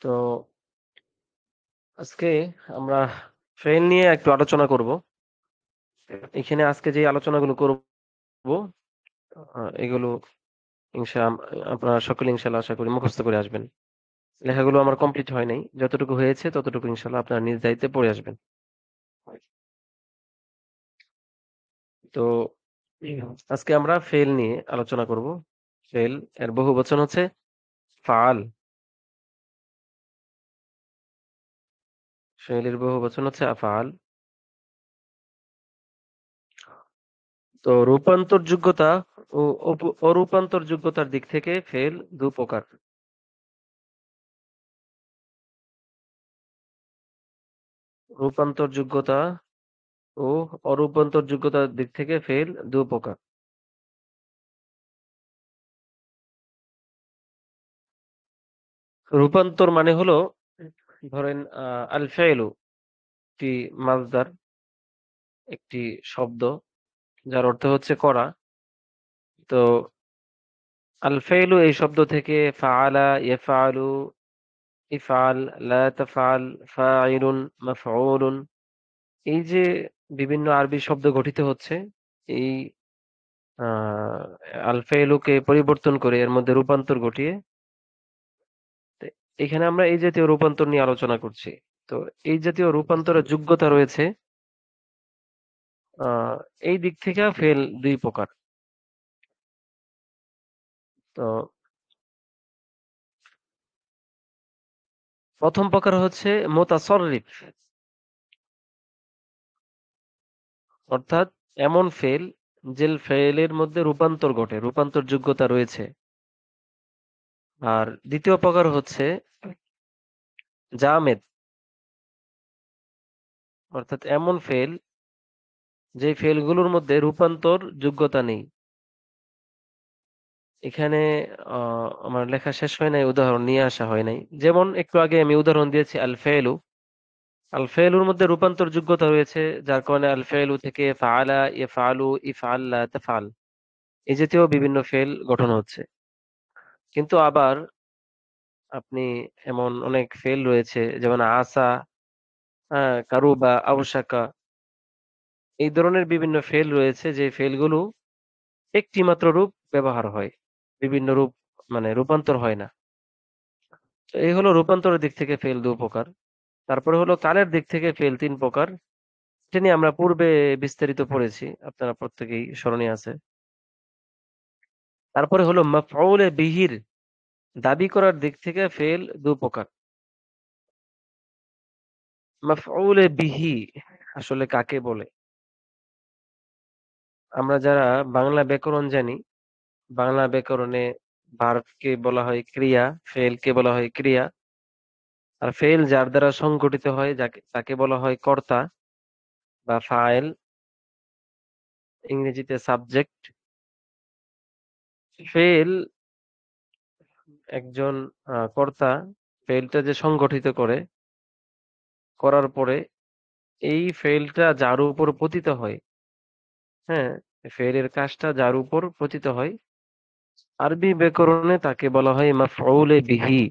তো আজকে আমরা ফেল নিয়ে একটু আলোচনা করব। এখানে আজকে যে আলোচনাগুলো করব এগুলো ইনশা আপনারা সকলে ইনশাআল্লাহ আশা করি মুখস্থ করে আসবেন। লেখাগুলো আমার কমপ্লিট হয় নাই, যতটুকু হয়েছে ততটুকু ইনশাআল্লাহ আপনারা নিজ দায়িত্বে পড়ে আসবেন। তো আজকে আমরা ফেল নিয়ে আলোচনা করব। ফেল এর বহুবচন হচ্ছে ফাল। ফেলের বহুবচন হচ্ছে আফআল। তো রূপান্তর যোগ্যতা ও অরূপান্তর যোগ্যতার দিক থেকে ফেল দু প্রকার। রূপান্তর যোগ্যতা ও অরূপান্তর যোগ্যতার দিক থেকে ফেল দু প্রকার। রূপান্তর মানে হলো, ধরেন আল ফাইলু একটি মাসদার, একটি শব্দ যার অর্থ হচ্ছে করা। তো আল ফাইলু এই শব্দ থেকে ফাআলা, ইয়াফআলু, ইফআল, লা তাফআল, ফাইলুন, মাফউলুন, এই যে বিভিন্ন আরবি শব্দ গঠিত হচ্ছে, এই আল ফাইলুকে পরিবর্তন করে এর মধ্যে রূপান্তর ঘটিয়ে তে এখানে আমরা এই জাতীয় রূপান্তর নিয়ে আলোচনা করছি। তো এই জাতীয় রূপান্তরের যোগ্যতা রয়েছে। আহ এই দিক থেকে ফেল দুই প্রকার। তো প্রথম প্রকার হচ্ছে মুতাসররিফ, অর্থাৎ এমন ফেল যে ফেলের মধ্যে রূপান্তর ঘটে, রূপান্তর যোগ্যতা রয়েছে। আর দ্বিতীয় প্রকার হচ্ছে জামেদ, অর্থাৎ এমন ফেল যে ফেলগুলোর মধ্যে রূপান্তর যোগ্যতা নেই। এখানে আমার লেখা শেষ হয় নাই, উদাহরণ নিয়ে আসা হয় নাই। যেমন একটু আগে আমি উদাহরণ দিয়েছি আল ফেলু। আল ফেলুর মধ্যে রূপান্তর যোগ্যতা রয়েছে, যার কারণে আল ফেলু থেকে ফাআলা, ইয়াফআলু, ইফআল, লা তাফআল, এই জাতীয় বিভিন্ন ফেল গঠন হচ্ছে। কিন্তু আবার আপনি এমন অনেক ফেল রয়েছে, যেমন আসা, কারুবা, আউসাকা, এই ধরনের বিভিন্ন ফেল রয়েছে যে ফেলগুলো একটি মাত্র রূপ ব্যবহার হয়, বিভিন্ন রূপ মানে রূপান্তর হয় না। তো এই হলো রূপান্তরের দিক থেকে ফেল দু প্রকার। তারপরে হলো কালের দিক থেকে ফেল তিন প্রকার। এটা নিয়ে আমরা পূর্বে বিস্তারিত পড়েছি, আপনারা প্রত্যেকেই স্মরণে আছে। তারপরে হলো মাফউলে বিহির, দাবি করার দিক থেকে ফেল দু প্রকার। মাফউলে বিহি আসলে কাকে বলে? আমরা যারা বাংলা ব্যাকরণ জানি, বাংলা ব্যাকরণে ভার্ব কে বলা হয় ক্রিয়া, ফেল কে বলা হয় ক্রিয়া। আর ফেল যার দ্বারা সংগঠিত হয় যাকে তাকে বলা হয় কর্তা বা ফাইল, ইংরেজিতে সাবজেক্ট। ফেল একজন কর্তা, ফেলটা যে সংগঠিত করে, করার পরে এই ফেলটা যার উপর পতিত হয়, হ্যাঁ, ফেলের কাজটা যার উপর পতিত হয়, আরবি ব্যাকরণে তাকে বলা হয় মাফউলে বিহি।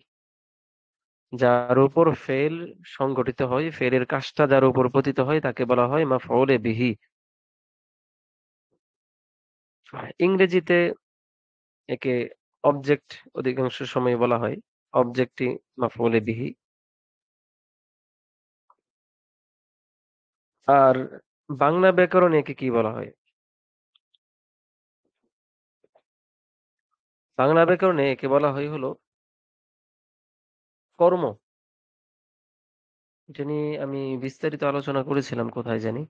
যার উপর ফেল সংগঠিত হয়, ফেলের কাজটা যার উপর পতিত হয়, তাকে বলা হয় মাফউলে বিহি। ইংরেজিতে একে অবজেক্ট অধিকাংশ সময় বলা হয়, অবজেক্টই মাফউলে বিহি। আর বাংলা ব্যাকরণে একে কি বলা হয়? বাংলা ব্যাকরণে একে বলা হয় হলো কর্ম। এটা নিয়ে আমি বিস্তারিত আলোচনা করেছিলাম, কোথায় জানি,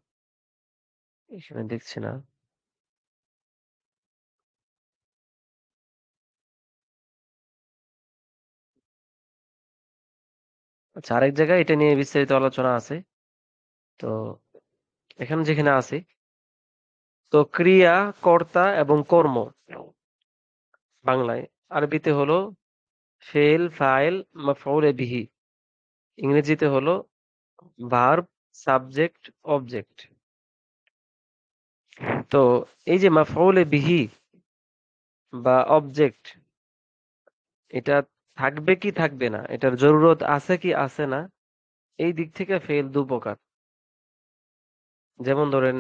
এখানে দেখছি না। আচ্ছা, আরেক জায়গায় এটা নিয়ে বিস্তারিত আলোচনা আছে। তো এখানে যেখানে আছে, তো ক্রিয়া, কর্তা এবং কর্ম বাংলায়, আরবিতে হলো ফেল, ফাইল, মাফউলে বিহি। ইংরেজিতে হলো ভার্ব, সাবজেক্ট, অবজেক্ট। তো এই যে মাফউলে বিহি, বা অবজেক্ট, এটা থাকবে কি থাকবে না, এটার জরুরত আছে কি আছে না, এই দিক থেকে ফেল দু প্রকার। যেমন ধরেন,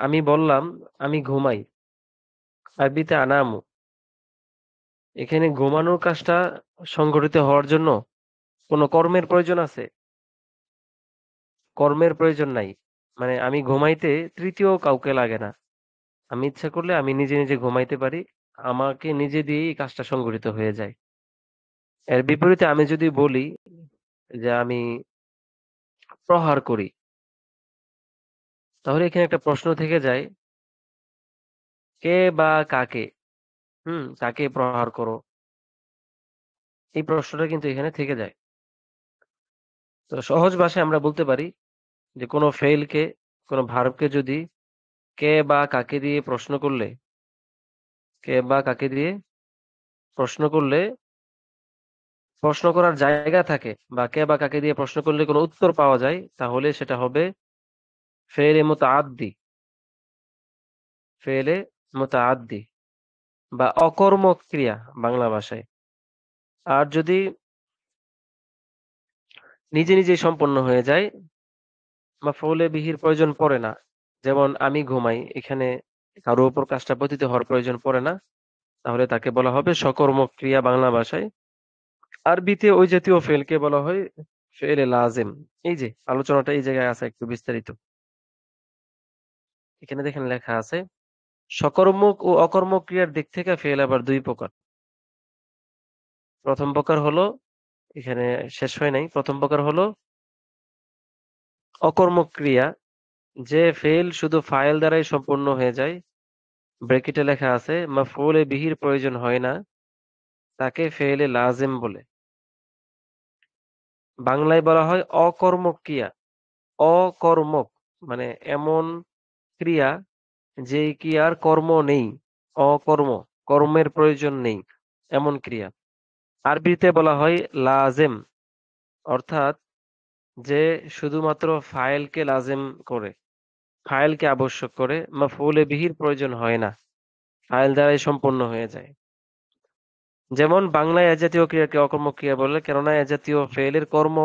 আমি বললাম আমি ঘুমাই, আরবিতে আনামু। এখানে ঘুমানোর কাজটা সংঘটিত হওয়ার জন্য কোনো কর্মের প্রয়োজন আছে? কর্মের প্রয়োজন নাই। মানে আমি ঘুমাইতে তৃতীয় কাউকে লাগে না। আমি ইচ্ছা করলে আমি নিজে নিজে ঘুমাইতে পারি, আমাকে নিজে দিয়েই এই কাজটা সংঘটিত হয়ে যায়। এর বিপরীতে আমি যদি বলি যে আমি প্রহার করি, তাহলে এখানে একটা প্রশ্ন থেকে যায়, কে বা কাকে, কাকে প্রহার করো, এই প্রশ্নটা কিন্তু এখানে থেকে যায়। তো সহজ ভাষায় আমরা বলতে পারি যে কোনো ফেইলকে, কোনো ভার্বকে যদি কে বা কাকে দিয়ে প্রশ্ন করলে, কে বা কাকে দিয়ে প্রশ্ন করলে প্রশ্ন করার জায়গা থাকে, বা কে বা কাকে দিয়ে প্রশ্ন করলে কোনো উত্তর পাওয়া যায়, তাহলে সেটা হবে ফেলে মুতাআদ্দি, ফেলে মুতাআদ্দি বা অকর্মক ক্রিয়া বাংলা ভাষায়। আর যদি নিজে নিজেই সম্পন্ন হয়ে যায়, মাফউলে বিহির প্রয়োজন পড়ে না, যেমন আমি ঘুমাই, এখানে কারো উপর কাজটা পতিত হওয়ার প্রয়োজন পড়ে না, তাহলে তাকে বলা হবে সকর্মক ক্রিয়া বাংলা ভাষায়। আরবিতে ওই জাতীয় ফেলকে বলা হয় ফেলে লাজেম। এই যে আলোচনাটা এই জায়গায় আছে একটু বিস্তারিত, এখানে দেখেন লেখা আছে সকর্মক ও অকর্মক ক্রিয়ার দিক থেকে ফেল আবার দুই প্রকার। প্রথম প্রকার হলো, এখানে শেষ হয় নাই, প্রথম প্রকার হলো অকর্মক ক্রিয়া, যে ফেল শুধু ফাইল দ্বারাই সম্পূর্ণ হয়ে যায়, ব্র্যাকেটে লেখা আছে মাফউলে বিহির প্রয়োজন হয় না, তাকে ফেলে লাজেম বলে। বাংলায় বলা হয় অকর্মক ক্রিয়া। অকর্মক মানে এমন ক্রিয়া যেই ক্রিয়ার কর্ম নেই, অকর্ম, কর্মের প্রয়োজন নেই, এমন ক্রিয়া। আরবিতে বলা হয় লাজেম, অর্থাৎ যে শুধুমাত্র ফাইলকে লাজেম করে, ফাইলকে আবশ্যক করে, মাফউলে বিহির প্রয়োজন হয় না, ফাইল দ্বারাই সম্পন্ন হয়ে যায়। যেমন বাংলায় এ জাতীয় ক্রিয়াকে অকর্মক ক্রিয়া বলে, কেননা এ জাতীয় ফেলের কর্ম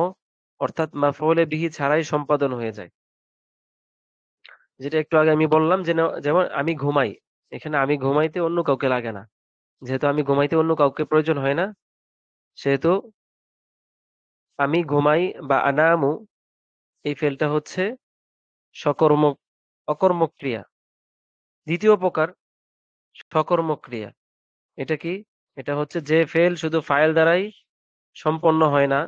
অর্থাৎ মাফউলে বিহি ছাড়াই সম্পাদন হয়ে যায়। যেটা একটু আগে আমি বললাম যে যেমন আমি ঘুমাই, এখানে আমি ঘুমাইতে অন্য কাউকে লাগে না, যেহেতু আমি ঘুমাইতে অন্য কাউকে প্রয়োজন হয় না, সেহেতু আমি ঘুমাই বা আনামু, এই ফেলটা হচ্ছে সকর্মক, অকর্মক ক্রিয়া। দ্বিতীয় প্রকার সকর্মক ক্রিয়া, এটা কি? এটা হচ্ছে যে ফেল শুধু ফাইল দ্বারাই সম্পন্ন হয় না,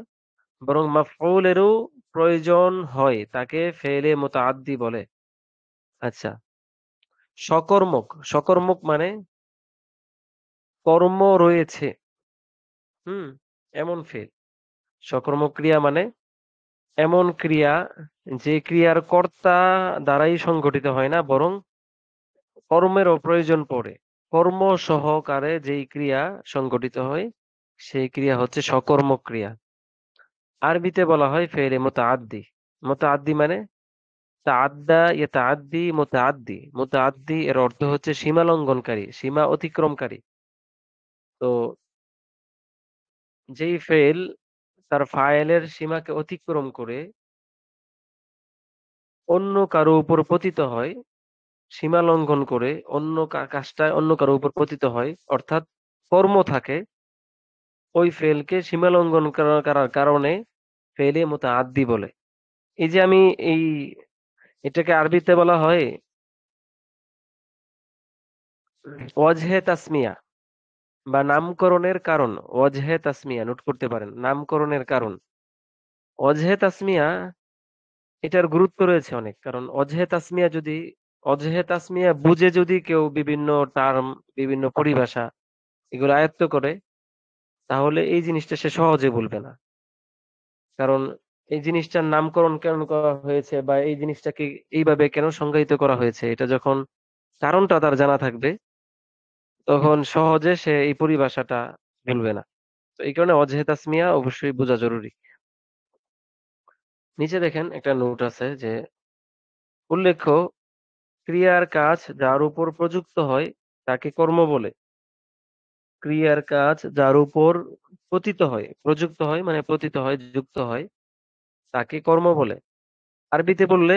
বরং মাফউলেরও প্রয়োজন হয়, তাকে ফেলে মুতাআদ্দি বলে। আচ্ছা, সকর্মক, সকর্মক মানে কর্ম রয়েছে, হুম এমন ফেল। সকর্মক ক্রিয়া মানে এমন ক্রিয়া যে ক্রিয়ার কর্তা দ্বারাই সংঘটিত হয় না, বরং কর্মেরও প্রয়োজন পড়ে। কর্ম সহকারে যেই ক্রিয়া সংঘটিত হয়, সেই ক্রিয়া হচ্ছে সকর্মক ক্রিয়া। আরবিতে বলা হয় ফেলে মুতাআদ্দি। মুতাআদ্দি মানে তাআদ্দা ইয়াতাআদ্দি মুতাআদ্দি। মুতাআদ্দি এর অর্থ হচ্ছে সীমা লঙ্ঘনকারী, সীমা অতিক্রমকারী। তো যেই ফেল তার ফাইলের সীমাকে অতিক্রম করে অন্য কারো উপর পতিত হয়, সীমা লঙ্ঘন করে অন্য কাজটা অন্য কারো উপর পতিত হয়, অর্থাৎ কর্ম থাকে, ওই ফেলকে সীমা লঙ্ঘন করার কারণে ফেলে মুতাআদ্দি বলে। এই যে আমি এই এটাকে আরবিতে বলা হয় ওয়াজহে তাসমিয়া বা নামকরণের কারণ। ওয়াজহে তাসমিয়া নোট করতে পারেন, নামকরণের কারণ। ওয়াজহে তাসমিয়া, এটার গুরুত্ব রয়েছে অনেক, কারণ অজহে তাসমিয়া বুঝে যদি কেউ বিভিন্ন টার্ম, বিভিন্ন পরিভাষা এগুলো আয়ত্ত করে, তাহলে এই জিনিসটা সে সহজে বলবে না। কারণ এই জিনিসটার নামকরণ কেন করা হয়েছে বা এই জিনিসটাকে এইভাবে কেন সংজ্ঞায়িত করা হয়েছে, এটা যখন কারণটা তার জানা থাকবে, তখন সহজে সে এই পরিভাষাটা বলবে না। তো এই কারণে অজহে তাসমিয়া অবশ্যই বোঝা জরুরি। নিচে দেখেন একটা নোট আছে যে উল্লেখ্য ক্রিয়ার কাজ যার উপর প্রযুক্ত হয় তাকে কর্ম বলে। ক্রিয়ার কাজ যার উপর পতিত হয়, প্রযুক্ত হয় মানে পতিত হয়, যুক্ত হয়, তাকে কর্ম বলে। আরবিতে বললে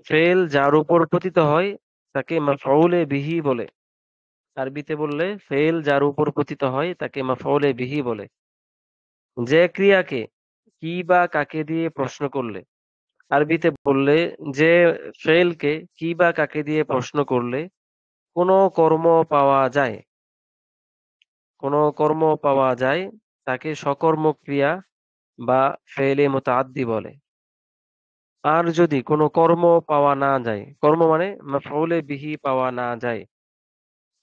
ফেল যার উপর পতিত হয় তাকে মাফউলে বিহি বলে। আরবিতে বললে ফেল যার উপর পতিত হয় তাকে মাফউলে বিহি বলে। যে ক্রিয়াকে কি বা কাকে দিয়ে প্রশ্ন করলে, আরবিতে বললে যে ফেলকে কি বা কাকে দিয়ে প্রশ্ন করলে কোনো কর্ম পাওয়া যায়, কোনো কর্ম পাওয়া যায়, তাকে সকর্ম ক্রিয়া বা ফেলে মুতাআদ্দি বলে। আর যদি কোনো কর্ম পাওয়া না যায়, কর্ম মানে মাফউলে বিহি পাওয়া না যায়,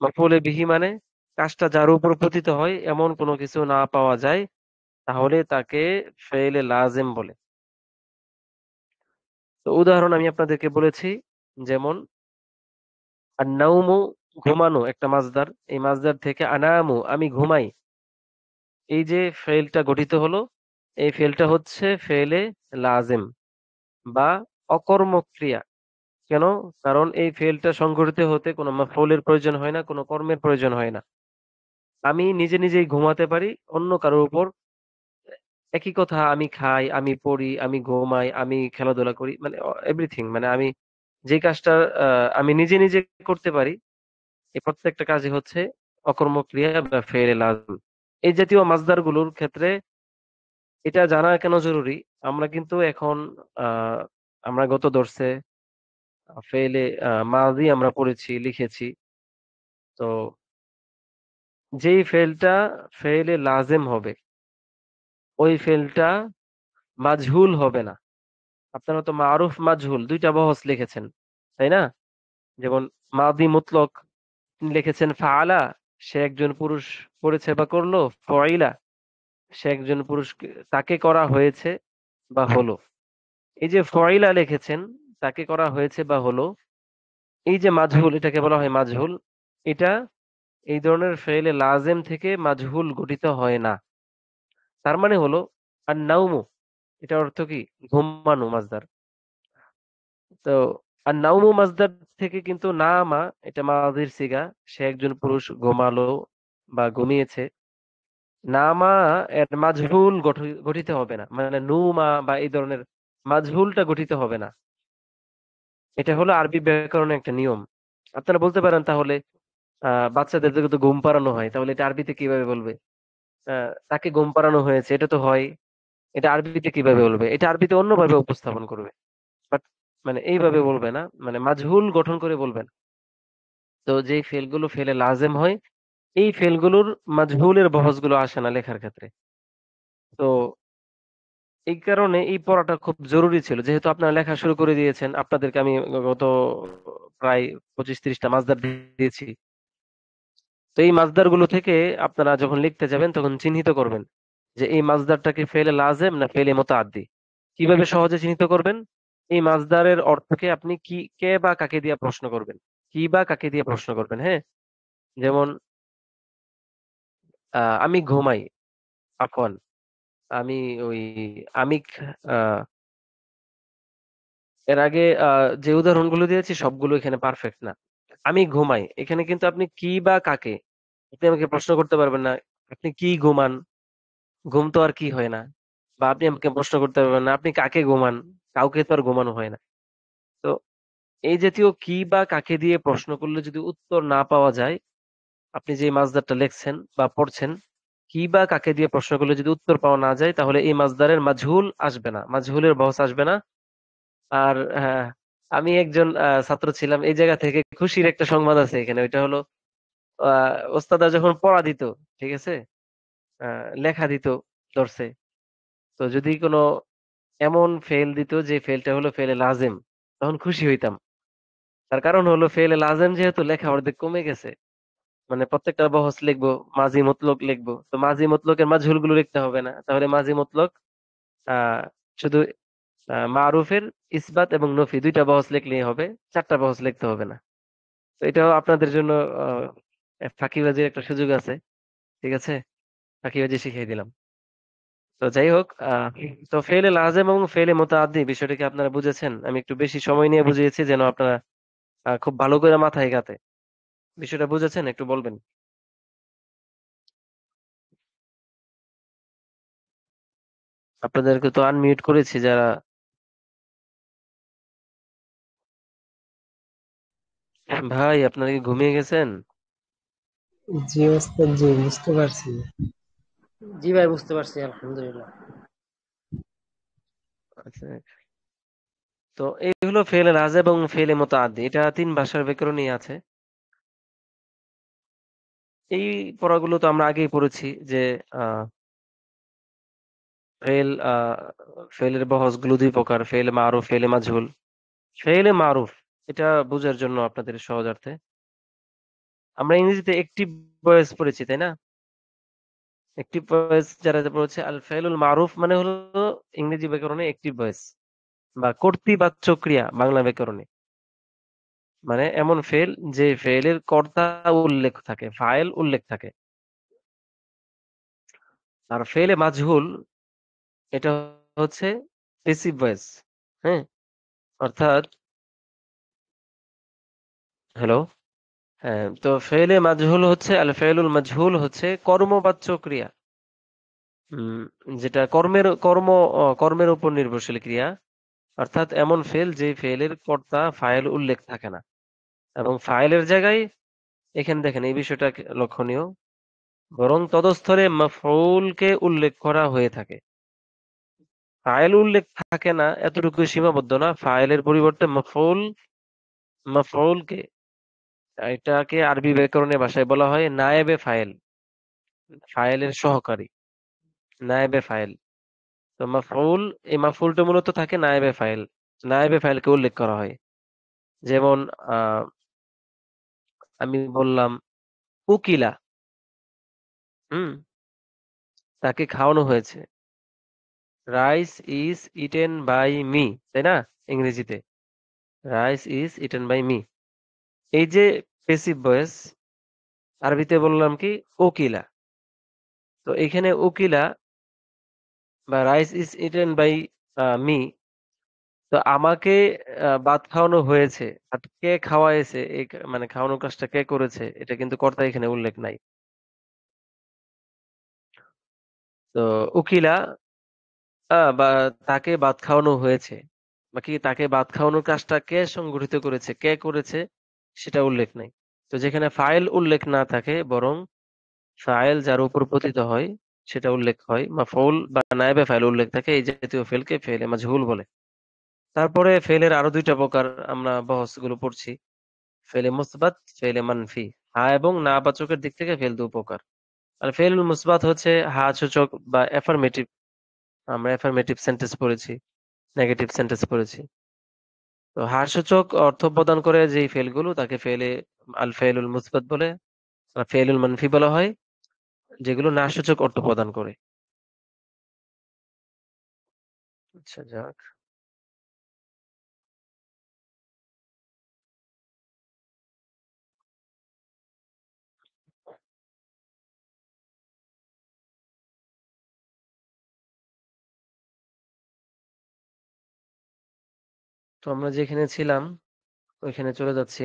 মাফউলে বিহি মানে কাজটা যার উপর পতিত হয় এমন কোনো কিছু না পাওয়া যায়, তাহলে তাকে ফেলে লাজেম বলে। তো উদাহরণ আমি আপনাদেরকে বলেছি, যেমন আন্নাউমু ঘুমানো একটা মাসদার, এই মাসদার থেকে আনামু আমি ঘুমাই, এই যে ফেলটা গঠিত হলো, এই ফেলটা হচ্ছে ফেলে লাজেম বা অকর্মক ক্রিয়া। কেন? কারণ এই ফেলটা সংঘটিত হতে কোনো মাফউলের প্রয়োজন হয় না, কোনো কর্মের প্রয়োজন হয় না। আমি নিজে নিজেই ঘুমাতে পারি, অন্য কারোর উপর একই কথা, আমি খাই, আমি পড়ি, আমি ঘুমাই, আমি খেলাধুলা করি, মানে এভরিথিং, মানে আমি যে কাজটা আমি নিজে নিজে করতে পারি, এই প্রত্যেকটা কাজই হচ্ছে অকর্মক ক্রিয়া বা ফেলে লাজম। এই জাতীয় মাসদার গুলোর ক্ষেত্রে এটা জানা কেন জরুরি? আমরা কিন্তু এখন আহ আমরা গত দর্সে ফেলে মাজি আমরা পড়েছি, লিখেছি। তো যেই ফেলটা ফেলে লাজেম হবে, ওই ফেলটা মাজহুল হবে না। আপনারা তো মারুফ মাজহুল দুইটা বহস লিখেছেন, তাই না? যেমন মাদি মুতলক তিনি লিখেছেন ফাআলা, সে একজন পুরুষ করেছে বা করলো, ফাইলা সে একজন পুরুষ, তাকে করা হয়েছে বা হলো। এই যে ফাইলা লিখেছেন, তাকে করা হয়েছে বা হলো, এই যে মাজহুল, এটাকে বলা হয় মাজহুল। এটা এই ধরনের ফেলে লাজেম থেকে মাজহুল গঠিত হয় না। তার মানে হলো আর নাউমু, এটা অর্থ কি? ঘুমানো মাজদার। তো আর নাউমু মাজদার থেকে কিন্তু নামা, এটা মাজির সিগা, সে একজন পুরুষ ঘুমালো বা ঘুমিয়েছে। নামা এর মাজহুল গঠিত হবে না, মানে নুমা বা এই ধরনের মাজহুলটা গঠিত হবে না। এটা হলো আরবি ব্যাকরণের একটা নিয়ম। আপনারা বলতে পারেন তাহলে বাচ্চাদের তো ঘুম পাড়ানো হয়, তাহলে এটা আরবিতে কিভাবে বলবে? তাকে ঘুম পাড়ানো হয়েছে, এটা তো হয়, এটা আরবিতে কিভাবে বলবে? এটা আরবিতে অন্যভাবে উপস্থাপন করবে, বাট মানে এইভাবে বলবে না, মানে মাজহুল গঠন করে বলবেন। তো যেই ফেলগুলো ফেলে লাজেম হয়, এই ফেলগুলোর মাজহুলের বহজগুলো আসে না লেখার ক্ষেত্রে। তো এই কারণে এই পড়াটা খুব জরুরি ছিল, যেহেতু আপনারা লেখা শুরু করে দিয়েছেন। আপনাদেরকে আমি গত প্রায় 25-30টা মাসদার দিয়েছি। তো এই মাসদার গুলো থেকে আপনারা যখন লিখতে যাবেন তখন চিহ্নিত করবেন যে এই মাসদারটা কি ফেলে লাজেম না ফেলে মুতাআদ্দি। কিভাবে সহজে চিহ্নিত করবেন? এই মাসদারের অর্থকে আপনি কি, কে বা কাকে দিয়ে প্রশ্ন করবেন, কি বা কাকে দিয়ে প্রশ্ন করবেন। হ্যাঁ, যেমন আমি ঘুমাই, আফওয়ান, আমি ওই আমি আহ এর আগে যে উদাহরণগুলো দিয়েছি সবগুলো এখানে পারফেক্ট না। আমি ঘুমাই, এখানে কিন্তু আপনি কি বা কাকে, আপনি আমাকে প্রশ্ন করতে পারবেন না আপনি কি ঘুমান, ঘুম তো আর কি হয় না। বা আপনি আমাকে প্রশ্ন করতে পারবেন না আপনি কাকে ঘুমান, কাউকে তো আর ঘুমানো হয় না। তো এই জাতীয় কি বা কাকে দিয়ে প্রশ্ন করলে যদি উত্তর না পাওয়া যায়, আপনি যে মাসদারটা লেখছেন বা পড়ছেন, কি বা কাকে দিয়ে প্রশ্ন করলে যদি উত্তর পাওয়া না যায়, তাহলে এই মাসদারের মাজহুল আসবে না, মাজহুলের বহস আসবে না। আর আমি একজন ছাত্র ছিলাম, এই জায়গা থেকে খুশির একটা সংবাদ আছে এখানে, ওইটা হলো ওস্তাদরা যখন পড়া দিত, ঠিক আছে, লেখা দিত দর্সে, তো যদি কোনো এমন ফেল দিত যে ফেলটা হলো ফেলে লাজেম, তখন খুশি হইতাম। তার কারণ হলো ফেলে লাজেম যেহেতু লেখা অর্ধেক কমে গেছে, মানে প্রত্যেকটা বহস লিখবো, মাঝি মতলক লিখবো, তো মাঝি মতলকের মাঝহুল গুলো লিখতে হবে না, তাহলে মাঝি মতলক আহ শুধু মারুফের ইসবাত এবং নফি দুইটা বহস লিখলেই হবে, চারটা বহস লিখতে হবে না। তো এটাও আপনাদের জন্য আহ ফাঁকিবাজির একটা সুযোগ আছে, ঠিক আছে, ফাঁকিবাজি শিখিয়ে দিলাম। তো যাই হোক, তো ফেলে লাজেম এবং ফেলে মুতাআদ্দি বিষয়টাকে আপনারা বুঝেছেন। আমি একটু বেশি সময় নিয়ে বুঝিয়েছি যেন আপনারা খুব ভালো করে মাথায় গাঁথে। বিষয়টা বুঝেছেন? একটু বলবেন। আপনাদেরকে তো আনমিউট করেছি যারা। ভাই আপনারা কি ঘুমিয়ে গেছেন? জি ওস্তাদ, জি বুঝতে পারছি। জি ভাই, বুঝতে পারছি আলহামদুলিল্লাহ। আচ্ছা, তো এই হলো ফেলে রাজ এবং ফেলে মুতাআদ্দি, এটা 3 ভাষার ব্যাকরণেই আছে। এই পড়াগুলো তো আমরা আগেই পড়েছি যে আহ ফেল ফেলের বহজগুলো 2 প্রকার, ফেলে মারুফ, ফেলে মাজহুল। ফেলে মারুফ এটা বোঝার জন্য আপনাদের সহজার্থে আমরা ইংরেজিতে একটিভ ভয়েস পড়েছি, তাই না? একটিভ ভয়েস যারা পড়েছে, আল ফেলুল মারুফ মানে হলো ইংরেজি ব্যাকরণে একটিভ ভয়েস বা কর্তৃবাচক ক্রিয়া বাংলা ব্যাকরণে। মানে এমন ফেল যে ফেলের কর্তা উল্লেখ থাকে, ফাইল উল্লেখ থাকে। আর ফেলে মাজহুল এটা হচ্ছে পেসিভ ভয়েস। হ্যাঁ, অর্থাৎ হ্যালো, হ্যাঁ, তো ফেলে মাজহুল হচ্ছে, আল ফেলুল মাজহুল হচ্ছে কর্মবাচ্য ক্রিয়া। উম, যেটা কর্মের উপর নির্ভরশীল ক্রিয়া। অর্থাৎ এমন ফেল যে ফেলের কর্তা ফাইল উল্লেখ থাকে না, এবং ফাইলের জায়গায়, এখানে দেখেন এই বিষয়টা লক্ষণীয়, বরং তদস্থলে মাফউলকে উল্লেখ করা হয়ে থাকে। ফাইল উল্লেখ থাকে না এতটুকু সীমাবদ্ধ না, ফাইলের পরিবর্তে মাফউলকে, এটাকে আরবি ব্যাকরণের ভাষায় বলা হয় নায়েবে ফাইল, ফাইলের সহকারী, নায়েবে ফাইল। তো মাফউল, এই মাফউলটা মূলত থাকে নায়েবে ফাইল, নায়েবে ফাইলকে উল্লেখ করা হয়। যেমন আহ আমি বললাম উকিলা, হুম, তাকে খাওয়ানো হয়েছে। Rice is eaten by me, তাই না? ইংরেজিতে rice is eaten by me. এই যে পেসিভ ভয়েস, আরবিতে বললাম কি ওকিলা। তো এখানে উকিলা বা rice is eaten by me, তো আমাকে ভাত খাওয়ানো হয়েছে, আর কে খাওয়াইছে, মানে খাওয়ানোর কাজটা কে করেছে, এটা কিন্তু কর্তা এখানে উল্লেখ নাই। তো উকিলা বা তাকে ভাত খাওয়ানো হয়েছে, বা কি তাকে ভাত খাওয়ানোর কাজটা কে সংগঠিত করেছে, কে করেছে, সেটা উল্লেখ নাই। তো যেখানে ফাইল উল্লেখ না থাকে, বরং ফাইল যার উপর পতিত হয় সেটা উল্লেখ হয়, মাফউল বা নায়েবে ফাইল উল্লেখ থাকে, এই জাতীয় ফেলকে ফেলে মাজহুল বলে। তারপরে ফেলের আরো 2টা প্রকার আমরা বহস গুলো পড়ছি, ফেলে মুসবাত, ফেলে মানফি। হা এবং না বাচকের দিক থেকে ফেল 2 প্রকার। আর ফেল মুসবাত হচ্ছে হা সূচক বা এফার্মেটিভ, আমরা এফার্মেটিভ সেন্টেন্স পড়েছি, নেগেটিভ সেন্টেন্স পড়েছি। তো হা সূচক অর্থ প্রদান করে যে ফেলগুলো তাকে ফেলে আল ফেলুল মুসবাত বলে, আর ফেলুল মানফি বলা হয় যেগুলো না সূচক অর্থ প্রদান করে। আচ্ছা, যাক। তো আমরা যেখানে ছিলাম ওইখানে চলে যাচ্ছি।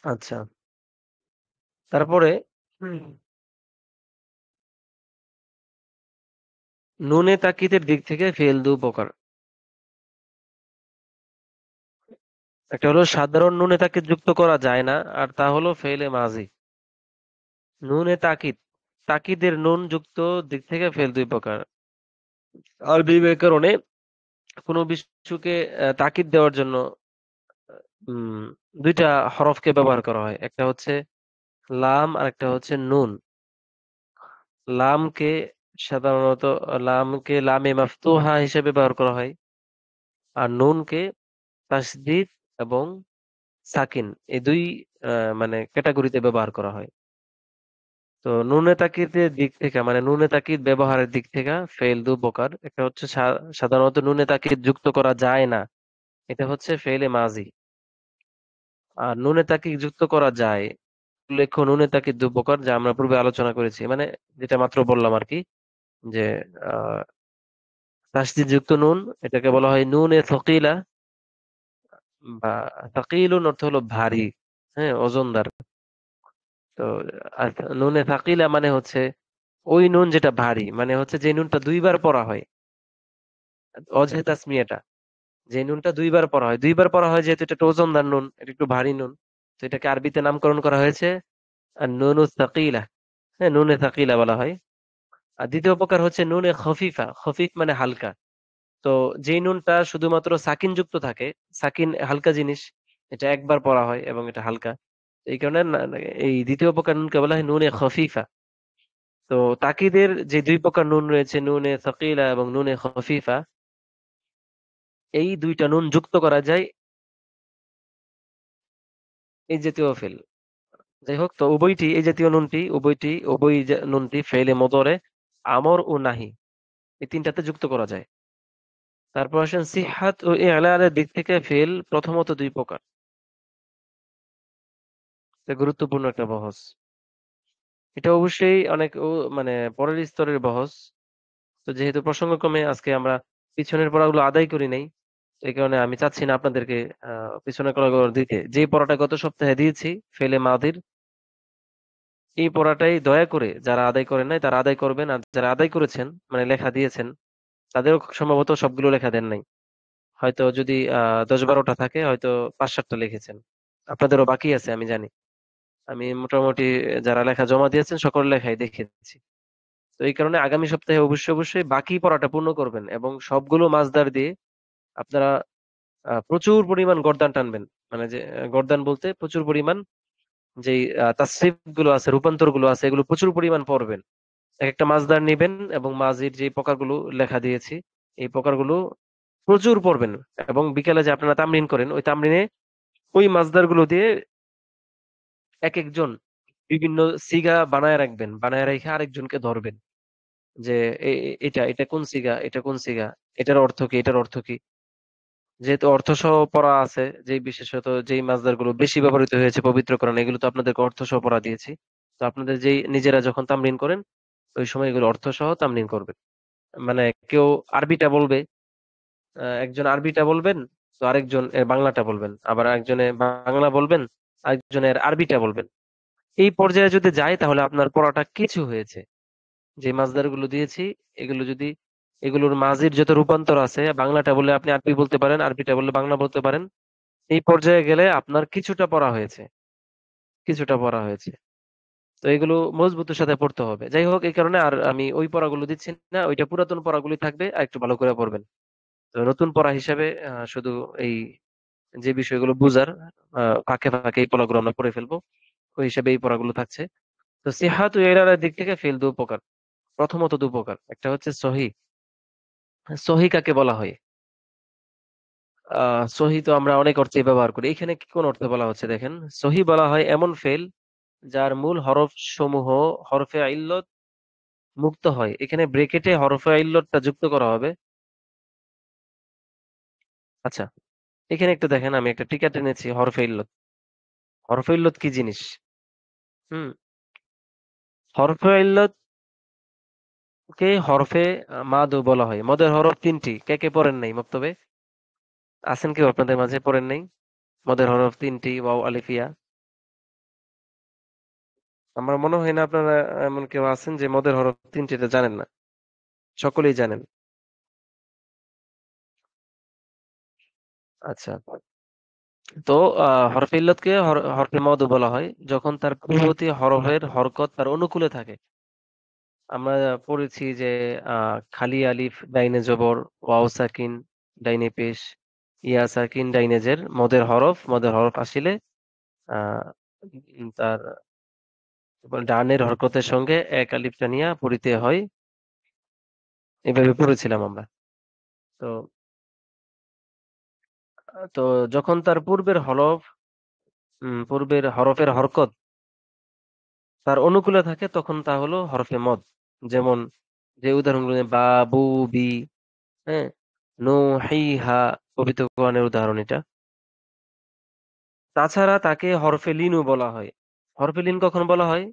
আচ্ছা, তারপরে হুম, নুনে তাকিদের দিক থেকে ফেল 2 প্রকার। একটা হলো সাধারণ নুনে তাকিদ যুক্ত করা যায় না, আর তা হলো ফেলে মাজি। নুনে তাকিদ, তাকিদের নুন যুক্ত দিক থেকে ফেল 2 প্রকার। আরবি ব্যাকরণে কোনো কিছুকে তাকিদ দেওয়ার জন্য উম 2টা হরফকে ব্যবহার করা হয়, একটা হচ্ছে লাম আর একটা হচ্ছে নুন। লামকে সাধারণত লামে মাফতুহা হিসেবে ব্যবহার করা হয়, আর নুনকে তাসদিদ এবং সাকিন, এই দুই মানে ক্যাটাগরিতে ব্যবহার করা হয়। তো নুনে তাকিদের দিক থেকে মানে নুনে তাকিদ ব্যবহারের দিক থেকে ফেল দু প্রকার। একটা হচ্ছে সাধারণত নুনে তাকিদ যুক্ত করা যায় না, এটা হচ্ছে ফেলে মাজি। আর নুনে তাকিদ যুক্ত করা যায়, উল্লেখ্য নুনে তাকিদ দু প্রকার, যা আমরা পূর্বে আলোচনা করেছি, মানে যেটা মাত্র বললাম আর কি, যে আহ তাসদিদ যুক্ত নুন, এটাকে বলা হয় নুনে থকিলা, বা তাকিলুন অর্থ হলো ভারী, হ্যাঁ, ওজনদার। তো আর নুনে থাকিলা মানে হচ্ছে ওই নুন যেটা ভারী, মানে হচ্ছে যে নুনটা দুইবার পড়া হয়, অজহে তাসমিয়াটা, যে নুনটা দুইবার পড়া হয়, দুইবার পড়া হয় যেহেতু এটা একটা ওজনদার নুন, এটা একটু ভারী নুন, তো এটাকে আরবিতে নামকরণ করা হয়েছে আর নুনু থাকিলা, হ্যাঁ, নুনে থাকিলা বলা হয়। আর দ্বিতীয় প্রকার হচ্ছে নুনে খফিফা, খফিফ মানে হালকা। তো যে নুনটা শুধুমাত্র সাকিন যুক্ত থাকে, সাকিন হালকা জিনিস, এটা একবার পড়া হয় এবং এটা হালকা, এই কারণে এই দ্বিতীয় প্রকার নুনকে বলা হয় নুনে খফিফা। তো তাকিদের যে দুই প্রকার নুন রয়েছে, নুনে সাকিলা এবং নুনে খফিফা, এই দুইটা নুন যুক্ত করা যায় এই জাতীয় ফেল। যাই হোক, তো উভয়টি, এই জাতীয় নুনটি উভয়টি, নুনটি ফেলে মদরে, আমর ও নাহি, এই তিনটাতে যুক্ত করা যায়। তারপর আসেন সিহাত ও ইলালের দিক থেকে ফেল প্রথমত দুই প্রকার। এটা গুরুত্বপূর্ণ একটা বহস। এটা অবশ্যই অনেক মানে পরের স্তরের বহস। তো যেহেতু প্রসঙ্গক্রমে আজকে আমরা পিছনের পড়াগুলো আদায় করি নাই, এই কারণে আমি চাচ্ছি না আপনাদেরকে পিছনের পড়াগুলো দিতে। যে পড়াটা গত সপ্তাহে দিয়েছি ফেলে মাদির, এই পড়াটাই দয়া করে যারা আদায় করেন নাই তারা আদায় করবেন, আর যারা আদায় করেছেন মানে লেখা দিয়েছেন, তাদেরও সম্ভবত সবগুলো লেখা দেন নাই। হয়তো যদি 10-12টা থাকে, হয়তো 5-7টা লিখেছেন। আপনাদেরও বাকি আছে আমি জানি। আমি মোটামুটি যারা লেখা জমা দিয়েছেন সকল লেখাই দেখেছি। তো এই কারণে আগামী সপ্তাহে অবশ্যই অবশ্যই বাকি পড়াটা পূর্ণ করবেন এবং সবগুলো মাসদার দিয়ে আপনারা প্রচুর পরিমাণ গর্দান টানবেন। মানে যে গর্দান বলতে প্রচুর পরিমাণ যেই তাসরিফ গুলো আছে, রূপান্তর গুলো আছে, এগুলো প্রচুর পরিমাণ পড়বেন। এক একটা মাসদার নিবেন এবং মাজির যে প্রকারগুলো লেখা দিয়েছি, এই প্রকারগুলো প্রচুর পড়বেন। এবং বিকেলে যে আপনারা তামরিন করেন, ওই তামরিনে ওই মাসদার গুলো দিয়ে এক একজন বিভিন্ন সিগা বানায় রাখবেন, বানায় রেখে আরেকজনকে ধরবেন যে এটা এটা কোন সিগা, এটা কোন সিগা, এটার অর্থ কি, এটার অর্থ কি। যেহেতু অর্থ সহ পড়া আছে, যেই বিশেষত যেই মাসদার গুলো বেশি ব্যবহৃত হয়েছে পবিত্রকরণে, এগুলো তো আপনাদেরকে অর্থ সহ পড়া দিয়েছি। তো আপনাদের যেই নিজেরা যখন তামরিন করেন, ওই সময় এগুলো অর্থ সহ তামরিন করবেন। মানে কেউ আরবিটা বলবে, একজন আরবিটা বলবেন, তো আরেকজন এর বাংলাটা বলবেন, আবার একজনে বাংলা বলবেন, আরেকজনের আরবিটা বলবেন। এই পর্যায়ে যদি যায় তাহলে আপনার পড়াটা কিছু হয়েছে। যে মাসদার গুলো দিয়েছি, এগুলো যদি, এগুলোর মাঝির যত রূপান্তর আছে, বাংলাটা বললে আপনি আরবি বলতে পারেন, আরবিটা বললে বাংলা বলতে পারেন, এই পর্যায়ে গেলে আপনার কিছুটা পড়া হয়েছে, কিছুটা পড়া হয়েছে। তো এগুলো মজবুতের সাথে পড়তে হবে। যাই হোক, এই কারণে আর আমি ওই পড়াগুলো দিচ্ছি না, ওইটা পুরাতন পড়াগুলি থাকবে, আর একটু ভালো করে পড়বেন। তো নতুন পড়া হিসাবে শুধু এই যে বিষয়গুলো বুঝার ফাঁকে ফাঁকে এই পড়াগুলো আমরা পড়ে ফেলবো, ওই হিসাবে এই পড়াগুলো থাকছে। তো সিহাত ও এরার দিক থেকে ফেল দু প্রকার। প্রথমত দু প্রকার, একটা হচ্ছে সহি। সহি কাকে বলা হয়? সহি তো আমরা অনেক অর্থে ব্যবহার করি, এখানে কি কোন অর্থে বলা হচ্ছে দেখেন। সহি বলা হয় এমন ফেল যার মূল হরফ সমূহ হরফে ইল্লত মুক্ত হয়। এখানে ব্রেকেটে হরফে ইল্লতটা যুক্ত করা হবে। আচ্ছা, এখানে একটু দেখেন, আমি একটা টিকা টেনেছি হরফে ইল্লত। হরফে ইল্লত কি জিনিস? হুম, হরফে ইল্লত কে হরফে মাদও বলা হয়। মদের হরফ তিনটি, কে কে পড়েন নাই মক্তবে? আছেন কেউ আপনাদের মাঝে পড়েন নাই? মদের হরফ তিনটি, ওয়াও আলিফিয়া। আমার মনে হয় না আপনারা এমন কেউ আছেন যে মদের হরফ তিনটিটা জানেন না। সকলেই জানেন। আচ্ছা, তো হরফে ইল্লতকে হরফে মদ বলা হয় যখন তার পূর্ববর্তী হরফের হরকত তার অনুকূলে থাকে। আমরা পড়েছি যে খালি আলিফ ডাইনে জবর, ওয়াও সাকিন ডাইনে পেশ, ইয়া সাকিন ডাইনে জের, মদের হরফ আসিলে আহ তার ডানের হরকতের সঙ্গে এক আলিফ টানিয়া পড়িতে হয়। এভাবে পড়েছিলাম আমরা। তো তো যখন তার পূর্বের হরফের হরকত তার অনুকূলে থাকে তখন তা হলো হরফে মদ। যেমন যে উদাহরণগুলো বা, বু, বি, হ্যাঁ, নো, হি, হা, পবিত্র কোরআনের উদাহরণ এটা। তাছাড়া তাকে হরফে লিনও বলা হয়। হরফে লিন কখন বলা হয়?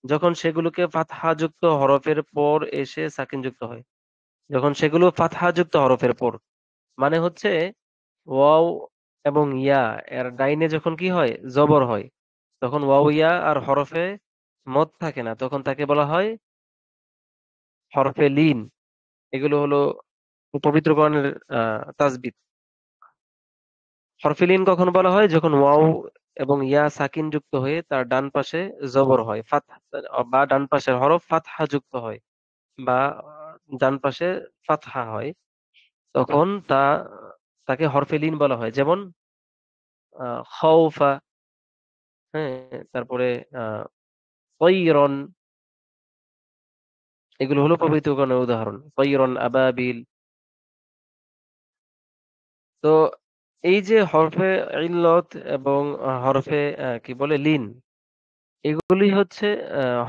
যখন সেগুলোকে ফাতহা যুক্ত হরফের পর এসে সাকিন যুক্ত হয়। যখন সেগুলো ফাতহা যুক্ত হরফের পর, মানে হচ্ছে ওয়াও এবং ইয়া এর ডাইনে যখন কি হয়, জবর হয়, তখন ওয়াও ইয়া আর হরফে মদ থাকে না, তখন তাকে বলা হয় হরফে লিন। এগুলো হলো পবিত্র কোরআনের তাসবিহ। হরফে লিন কখন বলা হয়? যখন ওয়াও এবং ইয়া সাকিন যুক্ত হয়ে তার ডান পাশে জবর হয়, ফাতহা, বা ডান পাশের হরফ ফাতহা যুক্ত হয়, বা ডান পাশে ফাতহা হয়, তখন তাকে হরফে লিন বলা হয়। যেমন খাউফা, হ্যাঁ, তারপরে আহ তৈরন, এগুলো হলো পবিত্র কোরআনের উদাহরণ। তৈরন আবাবিল। তো এই যে হরফে ইল্লত এবং হরফে কি বলে লিন, এগুলি হচ্ছে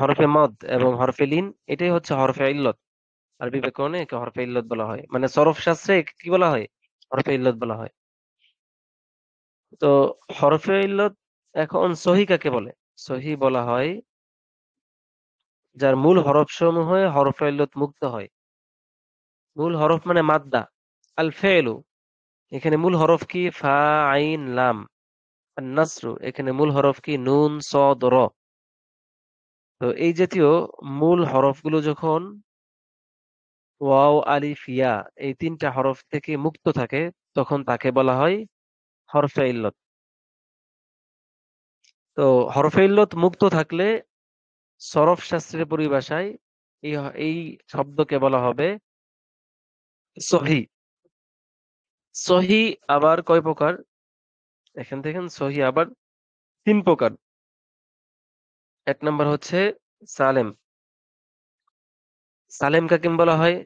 হরফে মদ এবং হরফে লিন, এটাই হচ্ছে হরফে ইল্লত। আরবি ব্যাকরণে একে হরফে ইল্লত বলা হয়, মানে সরফ শাস্ত্রে একে কি বলা হয়? হরফে ইল্লত বলা হয়। তো হরফে ইল্লত, এখন সহি কাকে বলে? সহি বলা হয় যার মূল হরফ সমূহ হরফে ইল্লত মুক্ত হয়। মূল হরফ মানে মাদ্দা। আল ফেলু, এখানে মূল হরফ কি? ফা, আইন, লাম। আর নাসরু, এখানে মূল হরফ কি? নুন, সদ, র। তো এই জাতীয় মূল হরফগুলো যখন ওয়াও, আলিফ, ইয়া, এই তিনটা হরফ থেকে মুক্ত থাকে, তখন তাকে বলা হয় হরফে ইল্লত। তো হরফে ইল্লত মুক্ত থাকলে সরফ শাস্ত্রের পরিভাষায় এই শব্দকে বলা হবে সহি। সহি আবার কয় প্রকার? এখান থেকে সহি আবার তিন প্রকার। এক নম্বর হচ্ছে সালেম। সালেম কাকে বলা হয়?